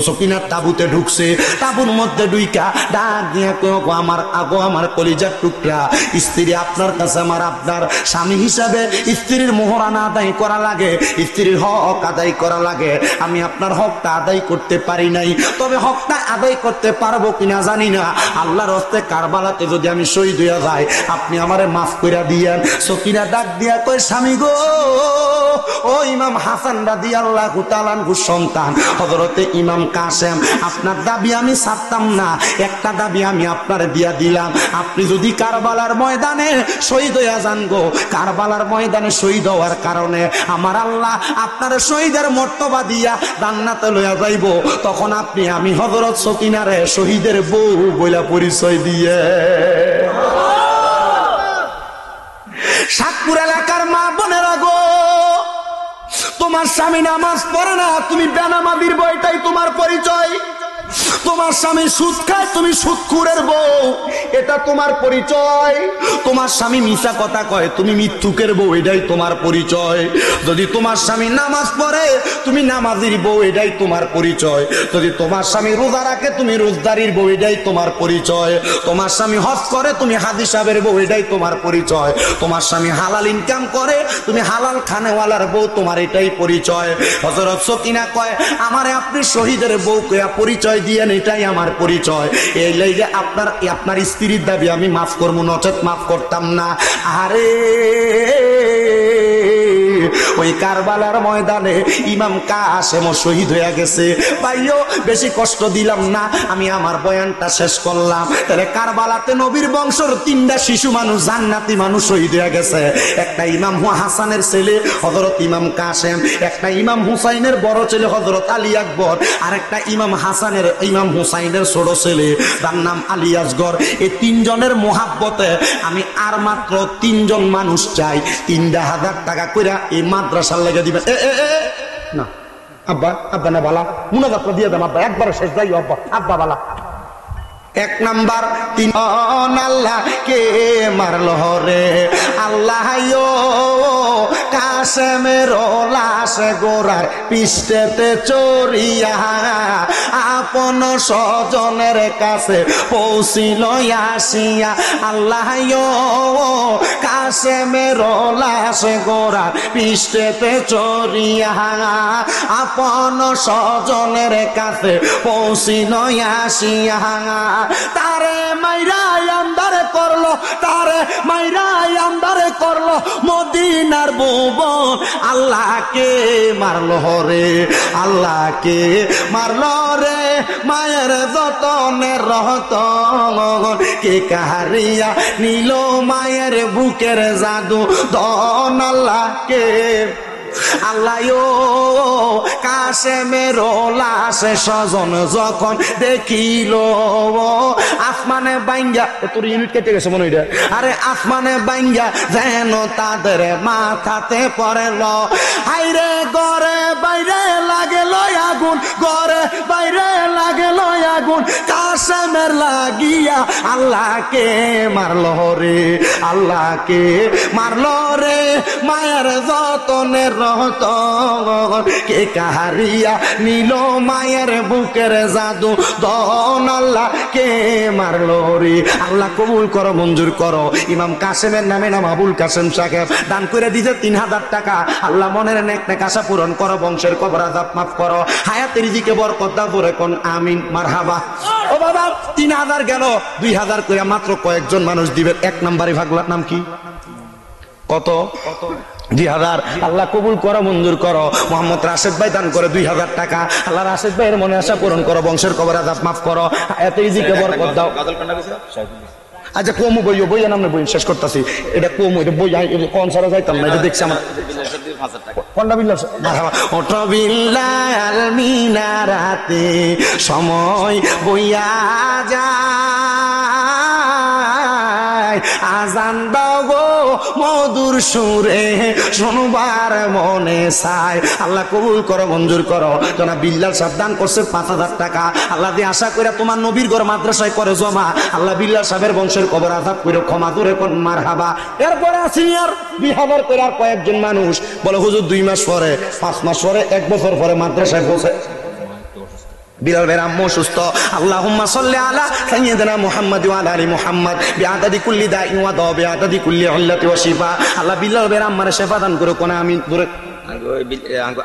[SPEAKER 1] সকিনার তাবুতে ঢুকছে, তাবুর মধ্যে ঢুইকা ডাক দিয়া কয় আমার আগো আমার কলিজার টুকরা স্ত্রী, আপনার কাছে আমার আপনার স্বামী হিসাবে স্ত্রীর মোহরানা আদায় করা লাগে, স্ত্রীর হক আদায় করা লাগে। আমি আপনার হকটা আদায় করতে পারি নাই, তবে হকটা আদায় করতে পারবো কিনা জানি না। আল্লাহর হস্তে কারবালাতে যদি আমি শহীদ হইয়া যাই আপনি আমারে মাফ কইরা দিয়েন। সকিনা ডাক দিয়া কয় স্বামী গো, ও ইমাম হাসান রাদিয়াল্লাহু তাআলা আনহুর সন্তান হযরতে ইমাম কাসেম, আপনার দাবি আমি ছাড়তাম না, একটা দাবি আমি আপনারে দিয়া দিলাম, আপনি যদি কারবালার ময়দানে শহীদ হইয়া যান গো, কারবালার ময়দানে শহীদ হওয়ার কারণে আমার আল্লাহ আপনার শহীদের মর্তবা দিয়া জান্নাতে লইয়া যাইব, তখন আপনি আমি হযরত সকিনারে শহীদের বউ বইলা পরিচয় দিয়ে। সাতপুর এলাকার মা বোনেরা গো, তোমার স্বামী নামাজ পড়ে না, তুমি বেনামাজির বউ, এটাই তোমার পরিচয়। তোমার স্বামী সুদ খায়, তুমি সুদখোরের বউ, এটা তোমার পরিচয়। তোমার স্বামী মিথ্যা কথা কয়, তুমি মিথ্যুকের বউ, এটাই তোমার পরিচয়। যদি তোমার স্বামী নামাজ পড়ে তুমি নামাজির বউ, এটাই তোমার পরিচয়। যদি তোমার স্বামী রোজা রাখে তুমি রোজদারির বউ, এটাই তোমার পরিচয়। তোমার স্বামী হজ করে তুমি হাজী সাহেবের বউ, এটাই তোমার পরিচয়। তোমার স্বামী হালাল ইনকাম করে তুমি হালাল খানেওয়ালার বউ, তোমার এটাই পরিচয়। হযরত সকিনা কয় আমারে আপনি শহীদের বউ কয়া পরিচয় দিয়েন, এটাই আমার পরিচয়। এই লাইগে আপনার স্ত্রীর দাবি আমি মাফ করবো, নচেত মাফ করতাম না। আরে ওই কারবালার ময়দানে ইমাম কাসেম শহীদ হয়ে গেছে। ভাইও বেশি কষ্ট দিলাম না, আমি আমার বয়ানটা শেষ করলাম। তাহলে কারবালাতে নবীর বংশের 3টা শিশু মানুষ জান্নাতি মানুষ শহীদ হয়ে গেছে। একটা ইমাম হাসানের ছেলে হযরত ইমাম কাসেম, একটা ইমাম হুসাইনের বড় ছেলে হযরত আলী আকবর, আর একটা ইমাম হুসাইনের ছোট ছেলে তার নাম আলী আসগর। এই 3 জনের মোহাব্বতে আমি আর মাত্র 3 জন মানুষ চাই 3000 টাকা কইরা এই মাদ্রাসার লেগে দিবেন। না আব্বা না বালা মুনাজাত দিয়ে দেন আব্বা, একবার শেষ যাই আব্বা, আব্বা বালা। 1 নাম্বার 3 আল্লাহ কে মারল রে, আল্লাহ কাসেমের লাশ গোরার পিষ্টেতে চড়িয়া আপন স্বজনের কাছে পৌঁছিল আসিয়া। আল্লাহ কাসেমের লাশ গোরার পিষ্টেতে চড়িয়া আপন স্বজনের কাছে পৌঁছিল আসিয়া। তারে মাইরাই আন্দারে করলো, তারে মাইরাই আন্দারে করলো মদিনার ভুবন। আল্লাহকে মারলো রে, আল্লাহকে মারলো রে, মায়ের যতনের রতন কে কাহারিয়া নিল মায়ের বুকের জাদু দন। আল্লাহকে আল্লাহ কাসেমের লাশ স্বজন যখন দেখিল আসমানে বাইঙ্গা, তোর ইউনিট কেটে গেছে মনে হয়, আরে আসমানে বাইঙ্গা যেন তাদের মাথাতে পড়েল। হাইরে ঘরে বাইরে লাগে আগুন, ঘরে বাইরে লাগে আগুন, কাসেমের লাগিয়া আল্লাহকে মারল রে, আল্লাহকে মারল রে, মায়ের যতনের রতন কে কাহারিয়া নিল মায়ের বুকের জাদু দন। আল্লাহ কে মারলো রে। আল্লাহ কবুল করো, মঞ্জুর করো। ইমাম কাসেমের নামে নাম আবুল কাসেম সাহেব দান করে দিতে 3000 টাকা। আল্লাহ মনের নেক আশা পূরণ করো, বংশের কবর আযাব মাফ করো, হায়াতের রিজিকে বরকত দাও, বলে কোন আমিন মারহাবা। ও বাবা 3000 গেল, 2000 করে মাত্র কয়েকজন মানুষ দিবেন। 1 নম্বরে ভাগলার নাম কি? কত? 2000। আল্লাহ কবুল করো, মঞ্জুর করো। মোহাম্মদ রাশেদ ভাই দান করে 2000 টাকা। আল্লাহ রাশেদ ভাইয়ের মনে আশা পূরণ করো, বংশের কবর আযাব মাফ করো, হায়াতে রিজিকে বরকত দাও। আচ্ছা কমু বইও বইয়া নামে বই শেষ করতেছি এটা কমু এটা বই কোন সারা যাইতাম না এটা দেখছি আমার কোনটা বিল্লাল ওটা বিল্লাল মিনারাতে সময় বইয়া যায় আজান দাও গো মধুর সুরে শোনবার মনে চায় আল্লাহ কবুল করো মঞ্জুর করো জনাব বিল্লাল সাহেব দান করছে 5,000 টাকা আল্লাহ দিয়ে আশা করে তোমার নবীর ঘর মাদ্রাসায় করে জমা আল্লাহ বিল্লাল সাহেবের বংশের কবর আযাব করে ক্ষমা করে কোন মারহাবা এরপরে আসি আর 2,000 করে আর কয়েকজন মানুষ বলে হুজুর 2 মাস পরে 5 মাস পরে 1 বছর পরে মাদ্রাসায় পৌঁছে বিলাল ভাইয়ের আম্মু সুস্থ আল্লাহুম্মা সাল্লি আলা সাইয়্যিদিনা মুহাম্মাদ ওয়া আলা আলি মুহাম্মাদ বিআদাদি কুল্লি দাইন ওয়া দাওয়া বিআদাদি কুল্লি ইল্লাতি ওয়া শিফা আল্লাহ বিলাল ভাইয়ের আম্মারে শিফা দান করো কোন আমি দূরে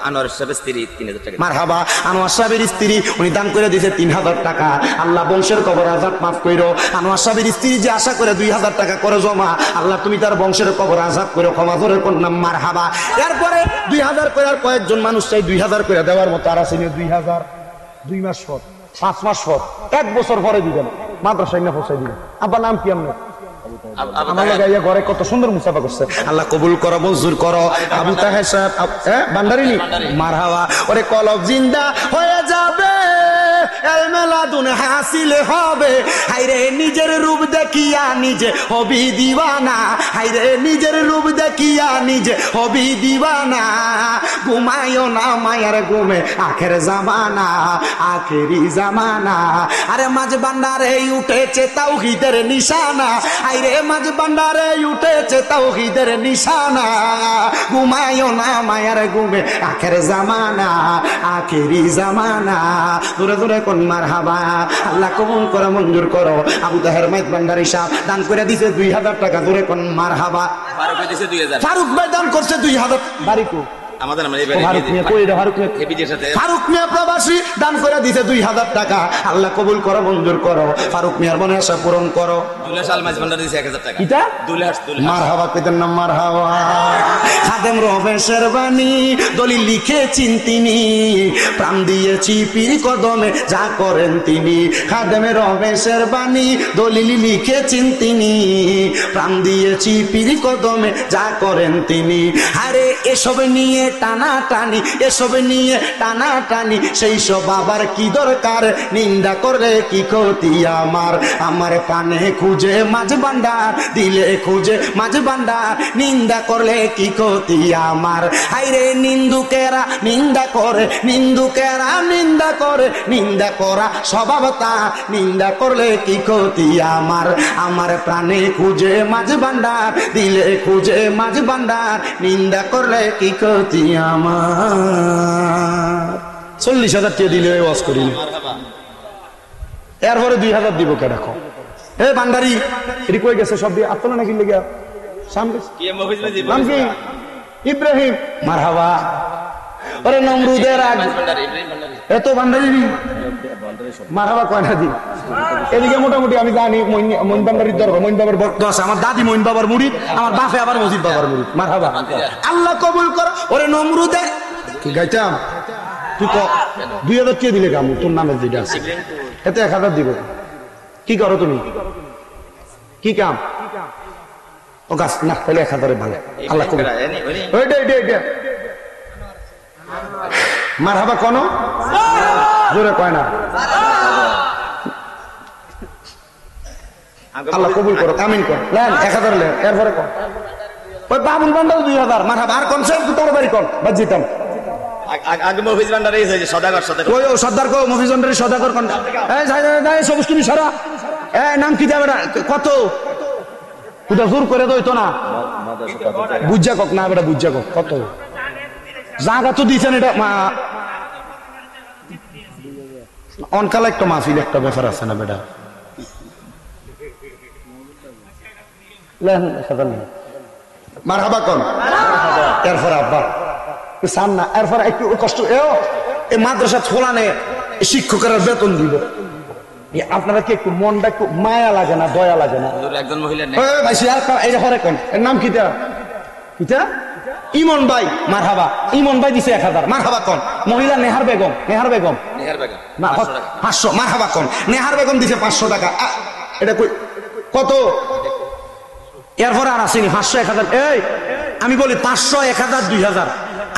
[SPEAKER 1] আনোয়ার সাহেবের স্ত্রী 3,000 টাকা মারহাবা আনোয়ার সাহেবের স্ত্রী উনি দান করে দিয়েছে 3,000 টাকা আল্লাহ বংশের কবর আযাব মাফ কইরো আনোয়ার সাহেবের স্ত্রী যে আশা করে 2,000 টাকা করে জমা আল্লাহ তুমি তার বংশের কবর আযাব করো ক্ষমা করে কোন নাম মারহাবা এরপরে 2,000 করে আর কয়েকজন মানুষ চাই 2,000 করে দেওয়ার মতো আর আছে 2,000 2 মাস পর 5 মাস পর 1 বছর পরে দিবেন মাদ্রাসায় না পৌঁছাই দিবেন আব্বার নাম কি আপনার আমার গাইয়া ঘরে কত সুন্দর মুসাফা করছে আল্লাহ কবুল করো মঞ্জুর করো আবু তাহের সাহেব ভান্ডারিনি মারহাবা ওরে কলব জিন্দা হয়ে যাবে এলমেলাদুন হাসিল হবে হায়রে নিজের রূপ দেখিয়া নিজে হবি দিওয়ানা হায়রে নিজের রূপ দেখিয়া নিজে হবি দিওয়ানা ঘুমায়ও না মায়ার ঘুমে আখের জামানা আখেরি জামানা আরে মাঝ ভান্ডারে উঠেছে তাওহীদের নিশানা হায়রে মাঝ ভান্ডারে উঠেছে তাওহীদের নিশানা ঘুমায়ও না মায়ার ঘুমে আখের জামানা আখেরি জামানা দূরে দূরে কোন মারহাবা আল্লাহ কবুল করো মঞ্জুর করো আবু তাহের মাইত ভান্ডারী সাহেব দান করে দিয়েছে 2,000 টাকা দূরে কোন মারহাবা ফারুক দিয়েছে 2,000 ফারুক ভাই দান করছে 2,000 বাড়িকু আমাদের ফারুক মিয়া প্রবাসী দান করে দিতে 2,000 টাকা আল্লাহ কবুল করো মঞ্জুর করো ফারুক মিয়ার মনে আশা পূরণ করো মারহাবা কইতেন না মারহাবা খাদেম রমেশের বাণী দলিল লিখেছেন তিনি প্রাণ দিয়েছি পীর কদমে যা করেন তিনি খাদেম রমেশের বাণী দলিল লিখেছেন তিনি প্রাণ দিয়েছি পীর কদমে যা করেন তিনি আরে এসব নিয়ে টানা টানি এসব নিয়ে টানা টানি সেই সব আবার কি দরকার নিন্দা করলে কি ক্ষতি আমার আমার পানে খুঁজে মাঝ ভান্ডার দিলে খুঁজে মাঝ ভান্ডার নিন্দা করলে কি ক্ষতি আমার হায়রে নিন্দুকেরা নিন্দা করে নিন্দুকেরা নিন্দা করে নিন্দা করা স্বভাব তার নিন্দা করলে কি ক্ষতি আমার আমার প্রাণে খুঁজে মাঝ ভান্ডার দিলে খুঁজে মাঝ ভান্ডার নিন্দা করলে কি ক্ষতি আমার 40,000 টাকা দিলে ওয়াজ করি এরপরে 2,000 দিব কে রাখো এ ভান্ডারি এটি কই গেছে সব দিয়ে আত্মনা নাকি লেগে সামনে নাম কি ইব্রাহিম মারহাবা ওরে নমরুদের আগ এত ভান্ডারি মারহাবা কয় না দি এদিকে মোটামুটি আমি জানি মইন ভান্ডারির দরবার মইন বাবার ভক্ত আছে আমার দাদি মইন বাবার মুরিদ আমার বাপে আবার মজিদ বাবার মুরিদ মারহাবা আল্লাহ কবুল কর ওরে নমরুদে কি গাইতাম তুই 2,000 টাকা দিলে কাম তোর নামে যেটা আছে এতে 1,000 দিব কি করো তুমি কি কাম ও গাছ না তাহলে 1,000 ভালো আল্লাহ কবুল ওইটা মারহাবা কোন জোরে কয় না আল্লাহ কবুল করো আমিন কর নেন 1,000 নেন এরপরে কর ওই বাবুল ভান্ডার 2,000 মারহাবা আর কোন সব তোর বাড়ি কোন বাজিতাম আগে মফিজ ভান্ডারই হয়েছে সদাগর সদাগর ওই সর্দার কো মফিজ ভান্ডারই সদাগর কোন এই যাই সবুজ তুমি সারা এই নাম কি দেবে কত ওটা জোর করে দইতো না বুঝা কক না বেটা বুঝা কক কত জায়গা তো দিয়েছেন এটা অনকাল একটা মাহফিল একটা ব্যাপার আছে না বেটা মারহাবা কোন এরপর আব্বা সান না এরপর একটু কষ্ট এই মাদ্রাসা খোলানে শিক্ষকের বেতন দিব আপনারা কি একটু মনটা একটু মায়া লাগে না দয়া লাগে না একজন মহিলা এর নাম কিটা কিটা ইমন ভাই মারহাবা ইমন ভাই দিছে 1,000 মারহাবা কোন মহিলা নেহার বেগম 500 মারহাবা কোন নেহার বেগম দিছে 500 টাকা এটা কই কত? এরপর আর আসেনি 500 1000। এই আমি বলি 500 1000 2000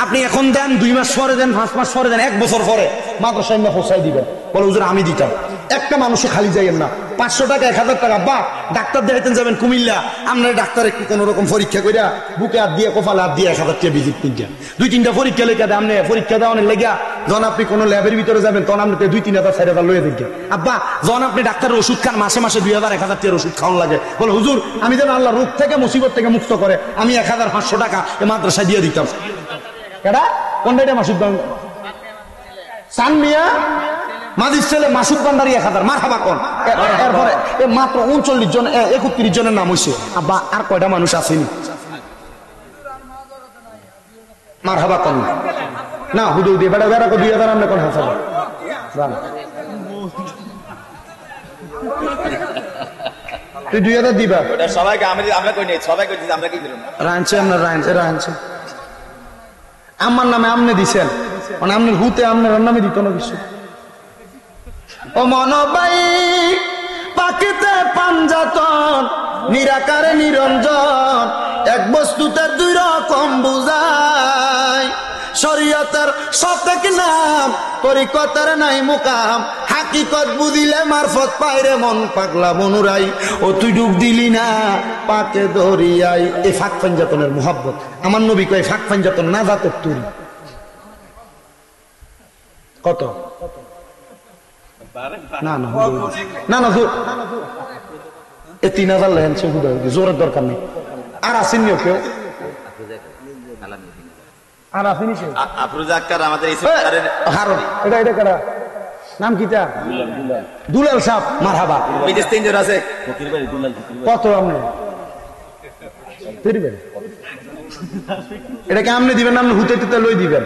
[SPEAKER 1] আপনি এখন দেন, 2 মাস পরে দেন, 5 মাস পরে দেন, 1 বছর পরে মাদ্রাসায় না পৌঁছাই দিবেন। বলে হুজুর আমি দিতাম। একটা মানুষও খালি যাইয়েন না। 500 টাকা 1000 টাকা বা ডাক্তার দেখাইতেন যাবেন কুমিল্লা, আপনার ডাক্তার একটু কোন রকম পরীক্ষা করিয়া বুকে হাত দিয়ে কপালে হাত দিয়ে 1000 টাকা ভিজিট কিনতেন। 2-3টা পরীক্ষা লেখা দেয় আপনি, পরীক্ষা দেওয়ানের লেগা যখন আপনি কোনো ল্যাবের ভিতরে যাবেন তখন আপনি 2-3,000 4,000 লয়ে দেখেন। আব্বা যখন আপনি ডাক্তারের ওষুধ খান মাসে মাসে 2,000 1,000 টাকার ওষুধ খাওয়ান লাগে। বলে হুজুর আমি যেন আল্লাহ রোগ থেকে মুসিবত থেকে মুক্ত করে আমি 1,500 টাকা এ মাদ্রাসায় দিয়ে দিতাম। কেডা কোনটা মাসুদ সান মিয়া মাজিদ ছেলে মাসুদ ভান্ডারী 1000 মারহাবা কোন। এরপরে মাত্র 39 জন 31 জনের নাম হইছে। আব্বা আর কয়টা মানুষ আসেনি মারহাবা কোন না হুদু দিয়ে বেড়া বেড়া 2000 আমরা কোন হাসাব রান তুই 2000 দিবা ওটা সবাইকে আমরা কই নেই সবাই কই দিছি আমরা কি করব রানছে আমরা রানছে আমার নামে আমনে দিছেন মানে আমনের হুতে আমনের নামে দিত না কিছু। ও মনবাই পাকিতে পাঞ্জাতন নিরাকারে নিরঞ্জন এক বস্তুতে 2 রকম বুঝায় শরীয়তের সতেক নাম তরিকতের নাই মুকাম হাকিকত বুঝিলে মারফত পাইরে মন পাগলা মনুরাই ও তুই ডুব দিলি না পাকে দরিয়াই। এই ফাঁক পাঞ্জাতনের মোহাব্বত আমার নবী কয় ফাঁক পাঞ্জাতন না জাতের তুরি কত না না না না এ 3000 লেহেন সে জোরের দরকার নেই। আর আসেননি কেউ আর আসেনি সে আফরোজা আক্তার আমাদের হারুন এটা এটা কারা নাম কিটা দুলাল সাহেব মারহাবা বিদেশ 3 জন আছে কত আপনি দিবেন এটাকে আপনি দিবেন আপনি হুতে টুতে লই দিবেন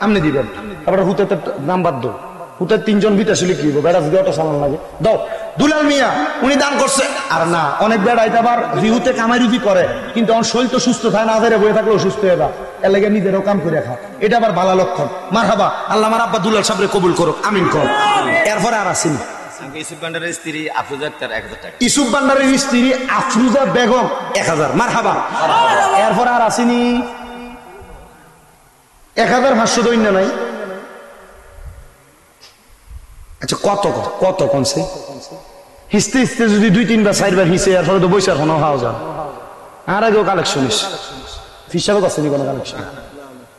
[SPEAKER 1] আপনি দিবেন আবার হুতে নাম্বার দো হুতে 3 জন বিতাশিলি কি বেড়া ভিডিওটা চালান লাগে দাও। দুলাল মিয়া উনি দান করছে আর না অনেক বেড়া এটা আবার রিহুতে কামাইরুজি করে কিন্তু আমার শরীর তো সুস্থ থাকে না আধারে বয়ে থাকলে অসুস্থ হয়ে যা এর লাগে নিজেরও কাম করে খা এটা আবার ভালো লক্ষণ। মারহাবা আল্লাহ আমার আব্বা দুলাল সাহেবরে কবুল করুক আমিন কর। এরপরে আর আসেনি ইউসুফ ভান্ডারের স্ত্রী আফরোজা আক্তার 1000 টাকা ইউসুফ ভান্ডারের স্ত্রী আফরোজা বেগম 1000 মারহাবা। এরপরে আর আসেনি 1500 দৈন্য নাই। আচ্ছা কত কত কোনছে হিস্তে হিস্তে যদি 2-3 বার 4 বার হিসে এরপরে তো বৈশাখ হনো হাও যান আর আগেও কালেকশন হিসাবে আসেনি কোনো কালেকশন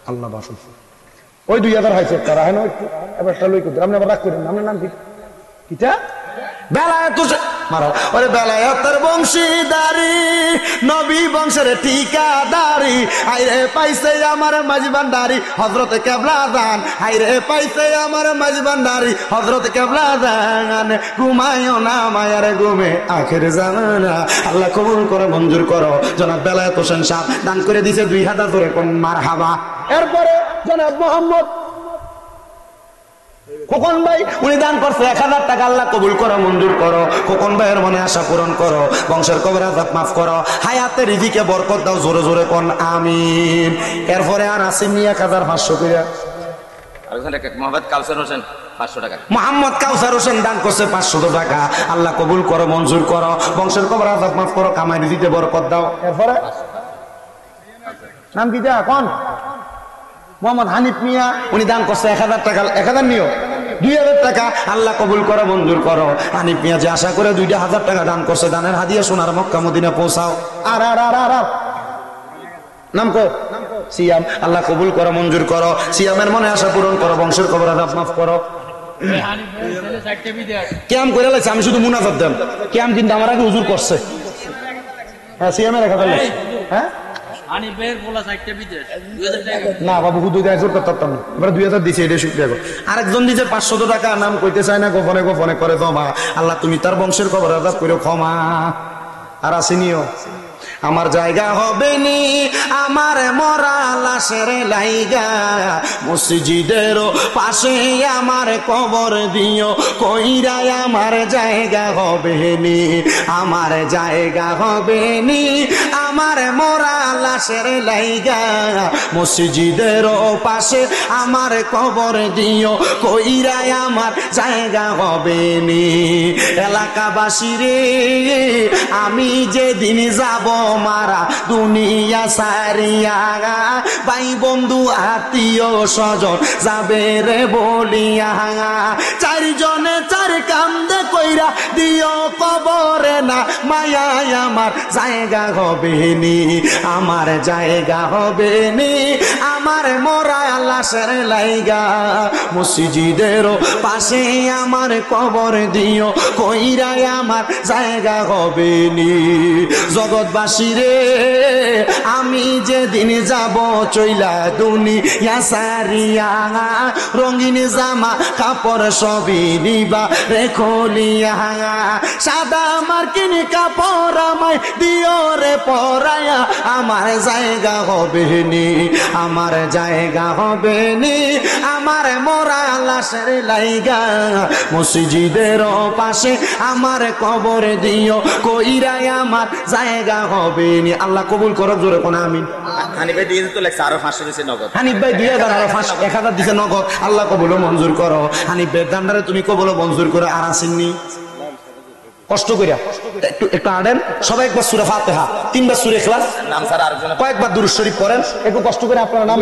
[SPEAKER 1] আল্লাহ বাসুন ওই 2000 হয়েছে তারা হয় না একটু এবারটা লই করতে আপনি আবার রাগ করেন আপনার নাম কি কিটা বেলায়েত মারা ওরে বেলায়েতের বংশীদারি নবী বংশের ঠিকাদারি আইরে পাইছে আমার মাঝি ভান্ডারি হযরত কেবলা দান আইরে পাইছে আমার মাঝি ভান্ডারি হযরত কেবলা দান ঘুমায়ও না মায়ার ঘুমে আখের জামানা আল্লাহ কবুল করে মঞ্জুর করো। জনাব বেলায়েত হোসেন সাহেব দান করে দিয়েছে 2000 ধরে কোন মারহাবা। এরপরে জনাব মোহাম্মদ খোকন ভাই উনি দান করছে 1000 টাকা আল্লাহ কবুল করো মঞ্জুর করো। খোকন ভাইয়ের মনে আশা পূরণ করো বংশের কবর আযাব মাফ করো হায়াতে রিজিকে বরকত দাও জোরে জোরে কোন আমিন। এরপরে আর আসেনি 1500 করে মোহাম্মদ কাউসার হোসেন 500 টাকা মোহাম্মদ কাউসার হোসেন দান করছে 500 টাকা আল্লাহ কবুল করো মঞ্জুর করো বংশের কবর আযাব মাফ করো কামাই রিজিকে বরকত দাও। এরপরে নাম কি যা কোন মোহাম্মদ হানিফ মিয়া উনি দান করছে 1000 টাকা 1000 নিও 2000 টাকা আল্লাহ কবুল করো মঞ্জুর করো। হানিফ মিয়া যে আশা করে 2000 টাকা দান করছে দানের হাদিয়া সোনার মক্কা মদিনা পৌঁছাও। আর আর আর আর নাম কো সিয়াম আল্লাহ কবুল করো মঞ্জুর করো সিয়ামের মনে আশা পূরণ করো বংশের কবর আযাব মাফ করো। কেম করে লাগছে আমি শুধু মুনাজাত দেন কেম কিন্তু আমার আগে হুজুর করছে হ্যাঁ সিয়ামের 1000 লাগছে হ্যাঁ না বাবু 2000 করতাম না এবার 2000 দিছে এটা শুক্রিয়া করো। আরেকজন দিছে 500 টাকা নাম কইতে চায় না গোপনে গোপনে করে জমা আল্লাহ তুমি তার বংশের কবর আযাব করে ক্ষমা। আর আসেনিও আমার জায়গা হবে নি আমার মরা লাশের লাইগা মসজিদের পাশে আমার কবর দিও কইরা আমার জায়গা হবে নি আমার জায়গা হবে নি আমার মরা লাশের লাইগা মসজিদের পাশে আমার কবর দিও কইরাই আমার জায়গা হবে নি এলাকাবাসী রে আমি যেদিন যাব মারা দুনিয়া সারিয়া ভাই বন্ধু আত্মীয় স্বজন যাবে রে বলিয়া চারজনে চার কান্দে কইরা দিও কবরে না মায়ায় আমার জায়গা হবে নি আমার জায়গা হবে নি আমার মরা লাশের লাইগা মসজিদের পাশে আমার কবর দিও কইরাই আমার জায়গা হবে নি জগৎবাসী রে আমি যেদিন যাব চইলা দুনিয়া সারিয়া রঙিন জামা কাপড় সবই নিবা রেখলিয়া সাদা মার্কিন কাপড় আমায় দিও রে পরায়া আমার জায়গা হবে নি আমার জায়গা হবে নি আমার মরা লাশের লাইগা মসজিদের পাশে আমার কবর দিও কইরাই আমার জায়গা হবে নি আল্লাহ কবুল করো জোরে কোন আমিন
[SPEAKER 2] হানিফ ভাই দিয়ে তো লাগছে আরো 500 দিছে নগদ
[SPEAKER 1] হানিফ ভাই 2000 আরো 1000 দিছে নগদ আল্লাহ কবুল মঞ্জুর করো হানিফ ভাই দান্ডারে তুমি কবুল মঞ্জুর করে আর আসেননি কষ্ট কইরা একটু একটু আড়েন সবাই একবার সূরা ফাতিহা তিনবার সূরা ইখলাস
[SPEAKER 2] নাম স্যার আরেকজন
[SPEAKER 1] কয়েকবার দুরূদ শরীফ পড়েন একটু কষ্ট করে আপনারা নাম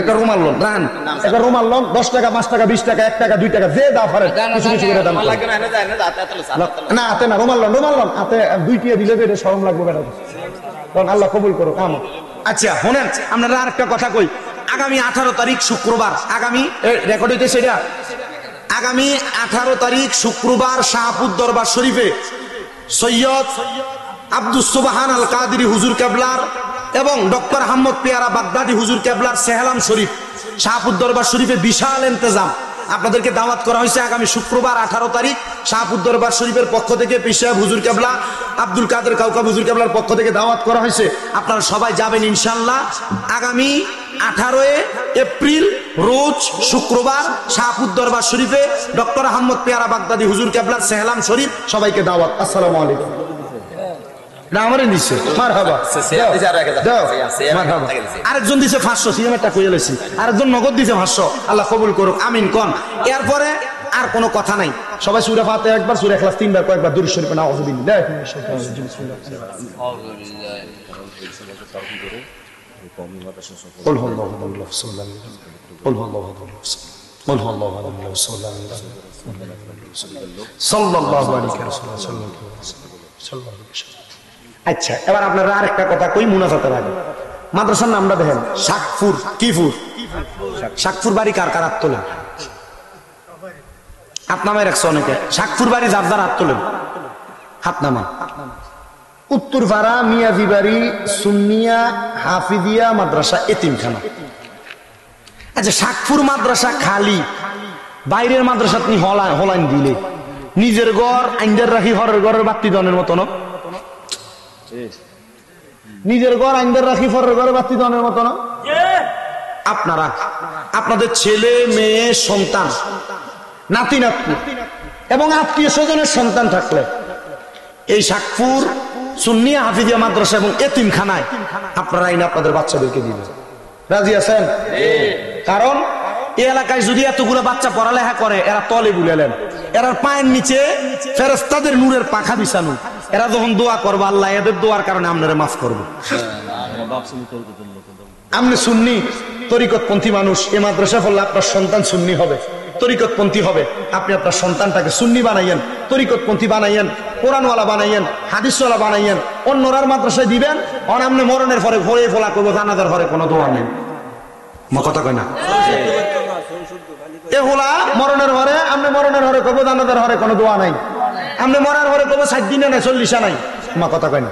[SPEAKER 1] একটা রুমাল লোন রান একটা রুমাল লোন 10 টাকা 5 টাকা 20 টাকা 1 টাকা 2 টাকা যে দাও পারেন কিছু কিছু করে দাম
[SPEAKER 2] লাগবে না যায় না হাতে
[SPEAKER 1] না হাতে না রুমাল লোন হাতে 2 টিয়া দিলে এটা শরম লাগবে বেটা কারণ আল্লাহ কবুল করো কাম আচ্ছা শুনেন আপনারা আরেকটা কথা কই আগামী 18 তারিখ শুক্রবার আগামী রেকর্ড হইতেছে এটা আগামী 18 তারিখ শুক্রবার শাহপুর দরবার শরীফে সৈয়দ আব্দুস সুবহান আল কাদেরী হুজুর কেবলার এবং ডক্টর আহমদ পেয়ারা বাগদাদি হুজুর কেবলার সেহলাম শরীফ শাহপুর দরবার শরীফে বিশাল ইন্তজাম আপনাদেরকে দাওয়াত করা হয়েছে আগামী শুক্রবার 18 তারিখ শাহপুর দরবার শরীফের পক্ষ থেকে পীর সাহেব হুজুর কেবলা আব্দুল কাদের কাউকাব হুজুর কেবলার পক্ষ থেকে দাওয়াত করা হয়েছে আপনারা সবাই যাবেন ইনশাআল্লাহ আগামী 18 এপ্রিল রোজ শুক্রবার শাহপুর দরবার শরীফে ডক্টর আহমদ পেয়ারা বাগদাদি হুজুর কেবলার সেহলাম শরীফ সবাইকে দাওয়াত আসসালামু আলাইকুম না আমারে দিছে মারহাবা আরেকজন দিছে 500 সিএমটা কইয়া লইছি আরেকজন নগদ দিছে 500 আল্লাহ কবুল করুক আমিন কোন এরপরে আর কোনো কথা নাই সবাই সূরা ফাতিহা একবার সূরা ইখলাস তিনবার কয়েকবার দুরূদ শরীফ নাও বিসমিল্লাহ قل هو الله احد الله الصمد قل هو الله احد الله الصمد قل هو الله احد الله الصمد সাল্লাল্লাহু আলাইহি ওয়াসাল্লাম সাল্লাল্লাহু আলাইহি আচ্ছা এবার আপনারা আরেকটা কথা কই মুনাফাতের আগে মাদ্রাসার নামটা দেখেন শাকপুর কিপুর শাকপুর বাড়ি কার কার হাত তোলেন হাত নামায় রাখছে অনেকে শাকপুর বাড়ি যার যার হাত তোলেন হাত নামা উত্তরপাড়া মিয়াজি বাড়ি সুন্নিয়া হাফিজিয়া মাদ্রাসা এতিমখানা আচ্ছা শাকপুর মাদ্রাসা খালি বাইরের মাদ্রাসা তুমি হলাইন দিলে নিজের ঘর আইন্দার রাখি হরের ঘরের বাতি দনের মতন নিজের ঘর আইন্দার রাখি হরের ঘরের বাতি দনের মতন আপনারা আপনাদের ছেলে মেয়ে সন্তান নাতি নাতনি এবং আত্মীয় স্বজনের সন্তান থাকলে এই শাকপুর সুন্নিয়া হাফিজিয়া মাদ্রাসা এবং এতিমখানায় আপনারা আইন আপনাদের বাচ্চাদেরকে দিবেন রাজি আছেন কারণ এই এলাকায় যদি এতগুলো বাচ্চা পড়ালেখা করে এরা তলে বুলেলেন এরা পায়ের নিচে ফেরেশতাদের নূরের পাখা বিছানো এরা যখন দোয়া করবে আল্লাহ এদের দোয়ার কারণে আপনারা মাফ করবে আপনি সুন্নি তরিকতপন্থী মানুষ এই মাদ্রাসা পড়লে আপনার সন্তান সুন্নি হবে তরিকতপন্থী হবে আপনি আপনার সন্তানটাকে সুন্নি বানাইয়েন তরিকতপন্থী বানাইয়েন কোরআনওয়ালা বানাইয়েন হাদিসওয়ালা বানাইয়েন অন্যরার মাদ্রাসায় দিবেন অনামনে মরণের পরে ভরে ফোলা করবো জানাজার ঘরে কোনো দোয়া নেই কথা কয় না এ হোলা মরণের ঘরে আপনি মরণের ঘরে কবো জানাজার ঘরে কোনো দোয়া নাই আপনি মরার ঘরে কবো 60 দিনে নাই 40 নাই কথা কয় না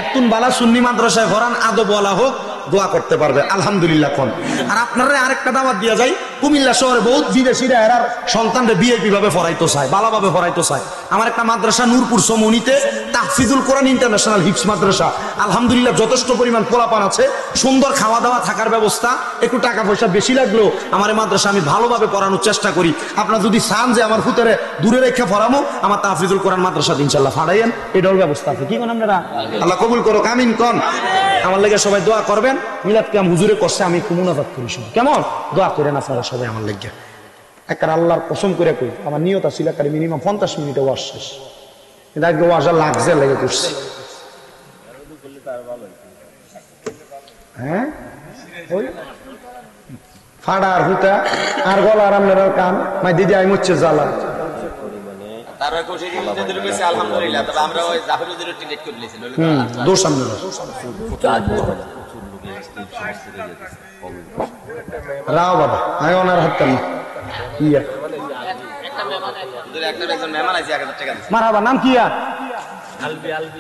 [SPEAKER 1] একতুন বালা সুন্নি মাদ্রাসায় ভরান আদব বলা হোক দোয়া করতে পারবে আলহামদুলিল্লাহ কোন আর আপনারা আরেকটা দাওয়াত দিয়া যায় কুমিল্লা শহরে বহুত বিদেশিরা এরার সন্তানরে বিএপি ভাবে পড়াইতো চায় ভালোভাবে পড়াইতো চায় আমার একটা মাদ্রাসা নূরপুর সমনিতে তাহফিজুল কোরআন ইন্টারন্যাশনাল হিফজ মাদ্রাসা আলহামদুলিল্লাহ যথেষ্ট পরিমাণ পোলাপান আছে সুন্দর খাওয়া দাওয়া থাকার ব্যবস্থা একটু টাকা পয়সা বেশি লাগলেও আমার এই মাদ্রাসা আমি ভালোভাবে পড়ানোর চেষ্টা করি আপনারা যদি চান যে আমার ফুতেরে দূরে রেখে পড়ামো আমার তাহফিজুল কোরআন মাদ্রাসা ইনশাআল্লাহ ফাড়াইয়েন এটার ব্যবস্থা আছে কি কোন আপনারা আল্লাহ কবুল করো আমিন কোন আমার লেগে সবাই দোয়া করবেন। মিলাদ কিয়াম হুজুরে করছে, আমি একটু মুনাজাত করি শুনি, কেমন? দোয়া করেন আপনারা সবাই আমার লেগে। একটা আল্লাহর কসম করে কই, আমার নিয়ত ছিল একটা মিনিমাম 50 মিনিটে ওয়াজ শেষ, কিন্তু আজকে ওয়াজা লাগছে লেগে করছে। হ্যাঁ ওই ফাড়ার হুতা আর গলার আপনার কান মাই দিদি আই মুচ্ছে জ্বালা।
[SPEAKER 2] তারপরে কৌশিক হুজুরের কাছে আলহামদুলিল্লাহ, তবে আমরা ওই জাফর হুজুরের ডিলিট করে দিয়েছিল।
[SPEAKER 1] দোষ সামনে রাও বাবা, আমি ওনার হাত টানি ইয়া
[SPEAKER 2] একজন মেহমান আছে 1000 টাকা দিয়েছে।
[SPEAKER 1] মারহাবা, নাম কি?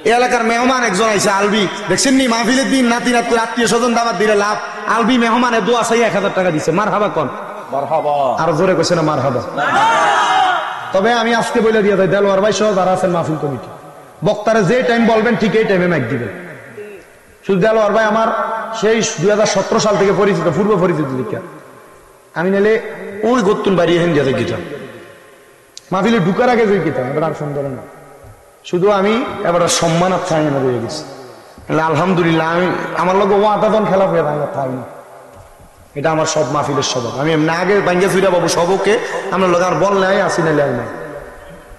[SPEAKER 1] এই এলাকার মেহমান একজন আইসা, আলবি দেখছেন নি? মাহফিলের দিন নাতি নাতি আত্মীয় স্বজন দাবাত দিলে লাভ। আলবি মেহমানের দোয়া চাই 1000 টাকা দিছে। মারহাবা কোন? মারহাবা। আর জোরে কইছে না মারহাবা? তবে আমি আজকে বলে দিয়ে যাই, দেলোয়ার ভাই সহ যারা আছেন মাহফিল কমিটি, বক্তারে যে টাইম বলবেন ঠিক এই টাইমে মাইক দিবেন। শুধু দেলোয়ার ভাই আমার সেই 2017 সাল থেকে পরিচিত, পূর্ব পরিচিত লিখা। আমি নাইলে ওই গত্তুন বাড়ি হেন দিয়ে গিতাম, মাহফিলে ঢুকার আগে যে গিতাম, এটা আর সুন্দর না। শুধু আমি এবার সম্মান আর চাই না রয়ে গেছি। আলহামদুলিল্লাহ, আমি আমার লোক ওয়াদাদন খেলা হয়ে ভাঙা থাই না, এটা আমার সব মাহফিলের স্বভাব। আমি এমনি আগে ভাঙ্গা চুরা বাবু সবকে আমরা লোক আর বললে আসি না লাই না।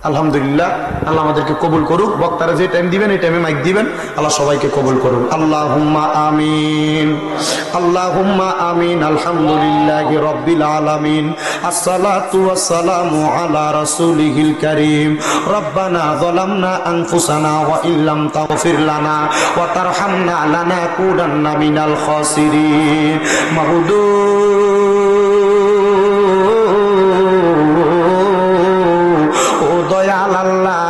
[SPEAKER 1] আলহামদুলিল্লাহ, আল্লাহ আমাদেরকে কবুল করুক। বক্তারা যে টাইম দিবেন এই টাইমে মাইক দিবেন। আল্লাহ সবাইকে কবুল করুন। আল্লাহুম্মা আমিন, আল্লাহুম্মা আমিন। আলহামদুলিল্লাহি রাব্বিল আলামিন, আসসালাতু ওয়াসসালামু আলা রাসূলিহিল কারীম। রব্বানা যালামনা আনফুসানা ওয়া ইল্লাম তাগফির লানা ওয়া তারহামনা লানাকুনান্না মিনাল খাসিরিন। দয়াল আল্লাহ,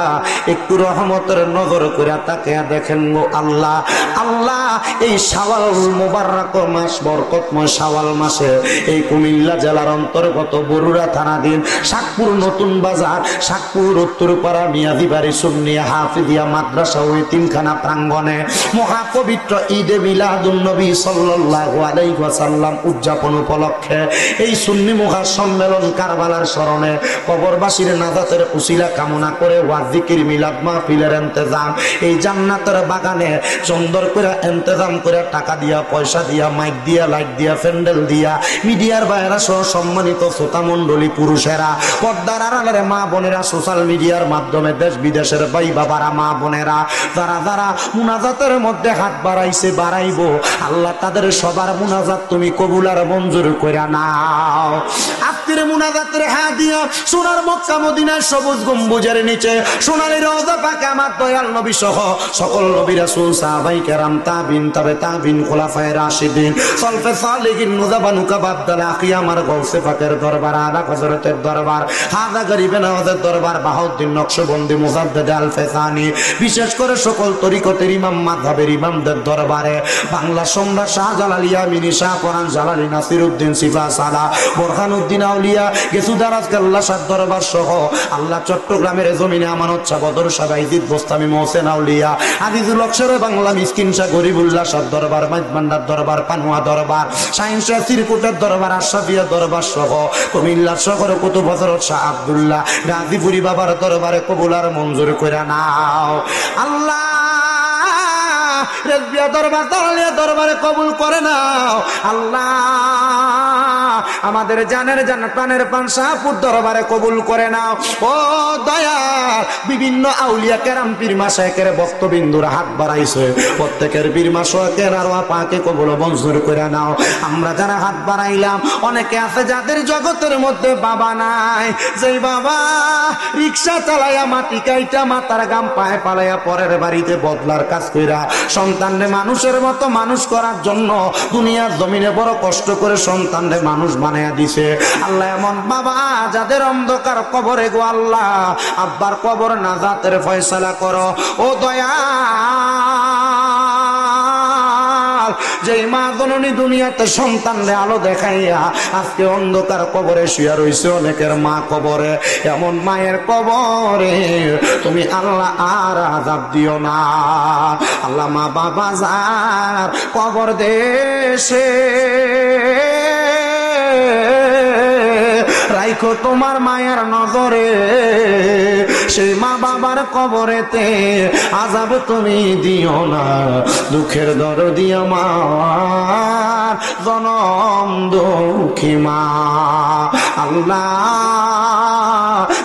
[SPEAKER 1] একটু রহমতের নজর করে তাকিয়া দেখেন গো আল্লাহ। আল্লাহ, এই শাওয়াল মুবারক মাস, বরকতময় শাওয়াল মাসে এই কুমিল্লা জেলার অন্তর্গত বরুড়া থানাধীন শাকপুর নতুন বাজার, শাকপুর উত্তরপাড়া মিয়াদিবাড়ি সুন্নিয়া হাফিজিয়া মাদ্রাসা ও এতিমখানা প্রাঙ্গণে মহাপবিত্র ঈদে মিলাদুন নবী সাল্লাল্লাহু আলাইহি ওয়াসাল্লাম উদযাপন উপলক্ষে এই সুন্নি মুখা সম্মেলন কারবালার স্মরণে কবরবাসীর নাজাতের উসিলা কামনা করে ওয়াজ জিকির মিলাদ মাহফিলের ইন্তজাম এই জান্নাতের বাগানে সুন্দর করে ইন্তজাম করে টাকা দিয়া, পয়সা দিয়া, মাইক দিয়া, লাইট দিয়া, প্যান্ডেল দিয়া, মিডিয়ার বাইরা সহ সম্মানিত শ্রোতা মণ্ডলী, পুরুষেরা, পর্দার আড়ালের মা বোনেরা, সোশ্যাল মিডিয়ার মাধ্যমে দেশ বিদেশের ভাই বাবারা, মা বোনেরা, যারা যারা মুনাজাতের মধ্যে হাত বাড়াইছে, বাড়াইবো, আল্লাহ তাদের সবার মুনাজাত তুমি কবুল আর মঞ্জুর করে নাও। আজকের মুনাজাতের হাত দিয়া সোনার মক্কা মদিনার সবুজ গম্বুজের নিচে সোনালী রওজা পাকে আমার দয়াল নবী সহ সকল নবী রাসূল, সাহাবায়ে কেরাম, তাবিন, তবে তাবিন, খোলাফায়ে রাশিদিন, সলফে সালেহিন, মুজাবানু কাবাবদাল আখি আমার গৌসে পাকের দরবার, আলা হযরতের দরবার, হাজা গরিবে নওয়াজের দরবার, বাহাউদ্দিন নকশবন্দি, মুজাদ্দিদ আল ফেসানি, বিশেষ করে সকল তরিকতের ইমাম, মাযহাবের ইমামদের দরবারে, বাংলা সম্রাট শাহজালাল, ইয়ামিনী, শাহ পরান, জালালী, নাসিরউদ্দিন, সিফা সালা, বোরহানউদ্দিন আউলিয়া, গেসুদারাজ কাল্লা শাহ দরবার সহ আল্লাহ চট্টগ্রামের জমিনে আমানত শাহ, বদর শাহ, বাইজিদ বোস্তামি, মোহসেন আউলিয়া, আজিজুল অক্ষরে বাংলা, মিসকিন শাহ, গরিবুল্লাহ শাহ দরবার, মাইজবান্ডার দরবার, পানুয়া দরবার, শাহিন শাহ সিরকুটের দরবার, আশরাফিয়া দরবার সহ কুমিল্লা শহর কুতুব হযরত শাহ আব্দুল্লাহ গাজীপুরি বাবার দরবারে কবুল আর মঞ্জুর করে নাও আল্লাহ। রেজবিয়া দরবার, তারালিয়া দরবারে কবুল করে নাও আল্লাহ। আমাদের জানের জান, প্রাণের পান শাহপুর দরবারে কবুল করে নাও ও দয়াল। বিভিন্ন আউলিয়া কেরাম, পীর মাশায়েখের বক্তবিন্দুর হাত বাড়াইছে, প্রত্যেকের পীর মাশায়েখের আর পাকে কবুল মঞ্জুর করে নাও। আমরা যারা হাত বাড়াইলাম, অনেকে আছে যাদের জগতের মধ্যে বাবা নাই, যেই বাবা রিকশা চালাইয়া, মাটি কাইটা, মাথার গাম পায়ে পালাইয়া, পরের বাড়িতে বদলার কাজ কইরা সন্তানরে মানুষের মতো মানুষ করার জন্য দুনিয়ার জমিনে বড় কষ্ট করে সন্তানরে মানুষ বানাইয়া দিছে আল্লাহ। এমন বাবা যাদের অন্ধকার কবরে গো আল্লাহ, আব্বার কবর নাজাতের ফয়সালা করো ও দয়াল। যেই মা জননী দুনিয়াতে সন্তানরে আলো দেখাইয়া আজকে অন্ধকার কবরে শুয়ে রইছে, অনেকের মা কবরে, এমন মায়ের কবরে তুমি আল্লাহ আর আযাব দিও না আল্লাহ। মা বাবা যার কবর দেশে রাইখো তোমার মায়ার নজরে, সেই মা বাবার কবরেতে আযাব তুমি দিও না, দুঃখের দরদি আমার জনম দুঃখী মা। আল্লাহ,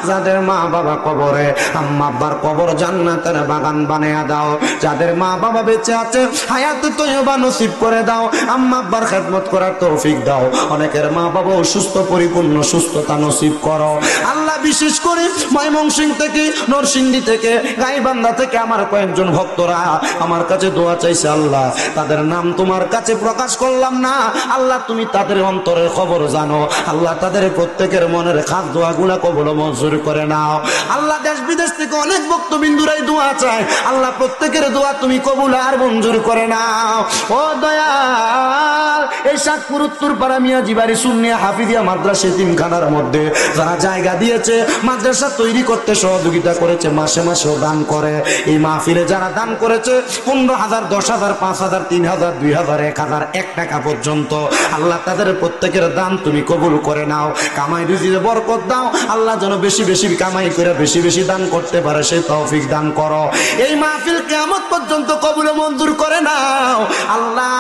[SPEAKER 1] যাদের মা বাবা কবরে, আম্মা আব্বার কবর জান্নাতের বাগান বানায়া দাও। যাদের মা বাবা বেঁচে আছে হায়াতে তয়্যিবা নসিব করে দাও, আম্মা আব্বার খেদমত করার তৌফিক দাও। অনেকের মা বাবা অসুস্থ, পরিপূর্ণ সুস্থতা নসিব করো আল্লাহ। বিশেষ করে ময়মনসিংহ থেকে, নরসিংদী থেকে, গাইবান্ধা থেকে আমার কয়েকজন ভক্তরা আমার কাছে দোয়া চাইছে। আল্লাহ, তাদের নাম তোমার কাছে প্রকাশ করলাম না, আল্লাহ তুমি তাদের অন্তরের খবর জানো। আল্লাহ, তাদের প্রত্যেকের মনের খাস দোয়াগুলা কবুল মঞ্জুর করে নাও। আল্লাহ, দেশ বিদেশ থেকে অনেক ভক্তবিন্দুরাই দোয়া চায়, আল্লাহ প্রত্যেকের দোয়া তুমি কবুল আর মঞ্জুর করে নাও। ও দয়াল, এই শাকপুর উত্তরপাড়া মিয়াজি বাড়ি সুন্নিয়া হাফিজিয়া মাদ্রাসা তিনখানার মধ্যে যারা জায়গা দিয়েছে, মাদ্রাসা তৈরি করতে সহযোগিতা করেছে, মাসে মাসেও দান করে, এই মাহফিলে যারা দান করেছে 15,000, 10,000, 5,000, 3,000, 2,000, 1,000, 1 টাকা পর্যন্ত, আল্লাহ তাদের প্রত্যেকের দান তুমি কবুল করে নাও। কামাই রুজিতে বরকত দাও আল্লাহ, যেন বেশি বেশি কামাই করে বেশি বেশি দান করতে পারে সেই তৌফিক দান করো। এই মাহফিল কিয়ামত পর্যন্ত কবুল মঞ্জুর করে নাও। আল্লাহ,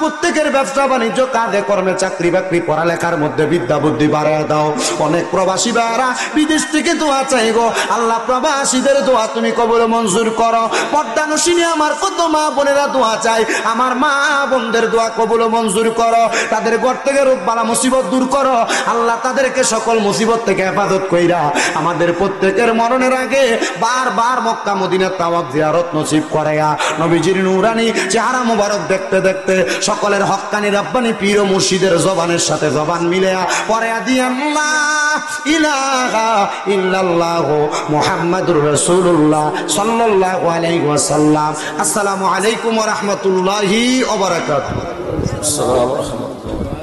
[SPEAKER 1] প্রত্যেকের ব্যবসা বাণিজ্য, কাজে কর্মে, চাকরি বাকরি, পড়ালেখার মধ্যে বিদ্যা বুদ্ধি বাড়ায় দাও। অনেক প্রবাসী ভাইরা বিদেশ থেকে দোয়া চাই গো, আল্লাহ প্রবাসীদের দোয়া তুমি কবুল মঞ্জুর করো। পর্দানুশীনী আমার কত মা বোনেরা দোয়া চাই, আমার মা বোনদের দোয়া কবুল মঞ্জুর করো। তাদের ঘর থেকে রোগ বালা মুসিবত দূর করো আল্লাহ, তাদেরকে সকল মুসিবত থেকে হেফাজত কইরা আমাদের প্রত্যেকের মরণের আগে বারবার মক্কা মদিনা তাওয়াফ জিয়ারত নসিব করাইয়া নবীজির নূরানি চেহারা মুবারক দেখতে দেখতে সকলের হক্কানি রব্বানি পীর ও মুর্শিদের জবানের সাথে জবান মিলায়া পড়ায়া দিয়ে আল্লাহ ইলাহা ইল্লাল্লাহু মুহাম্মাদুর রাসূলুল্লাহ সাল্লাল্লাহু আলাইহি ওয়াসাল্লাম। আসসালামু আলাইকুম ওয়া রাহমাতুল্লাহি ওয়া বারাকাতুহু।
[SPEAKER 2] আসসালামু আলাইকুম।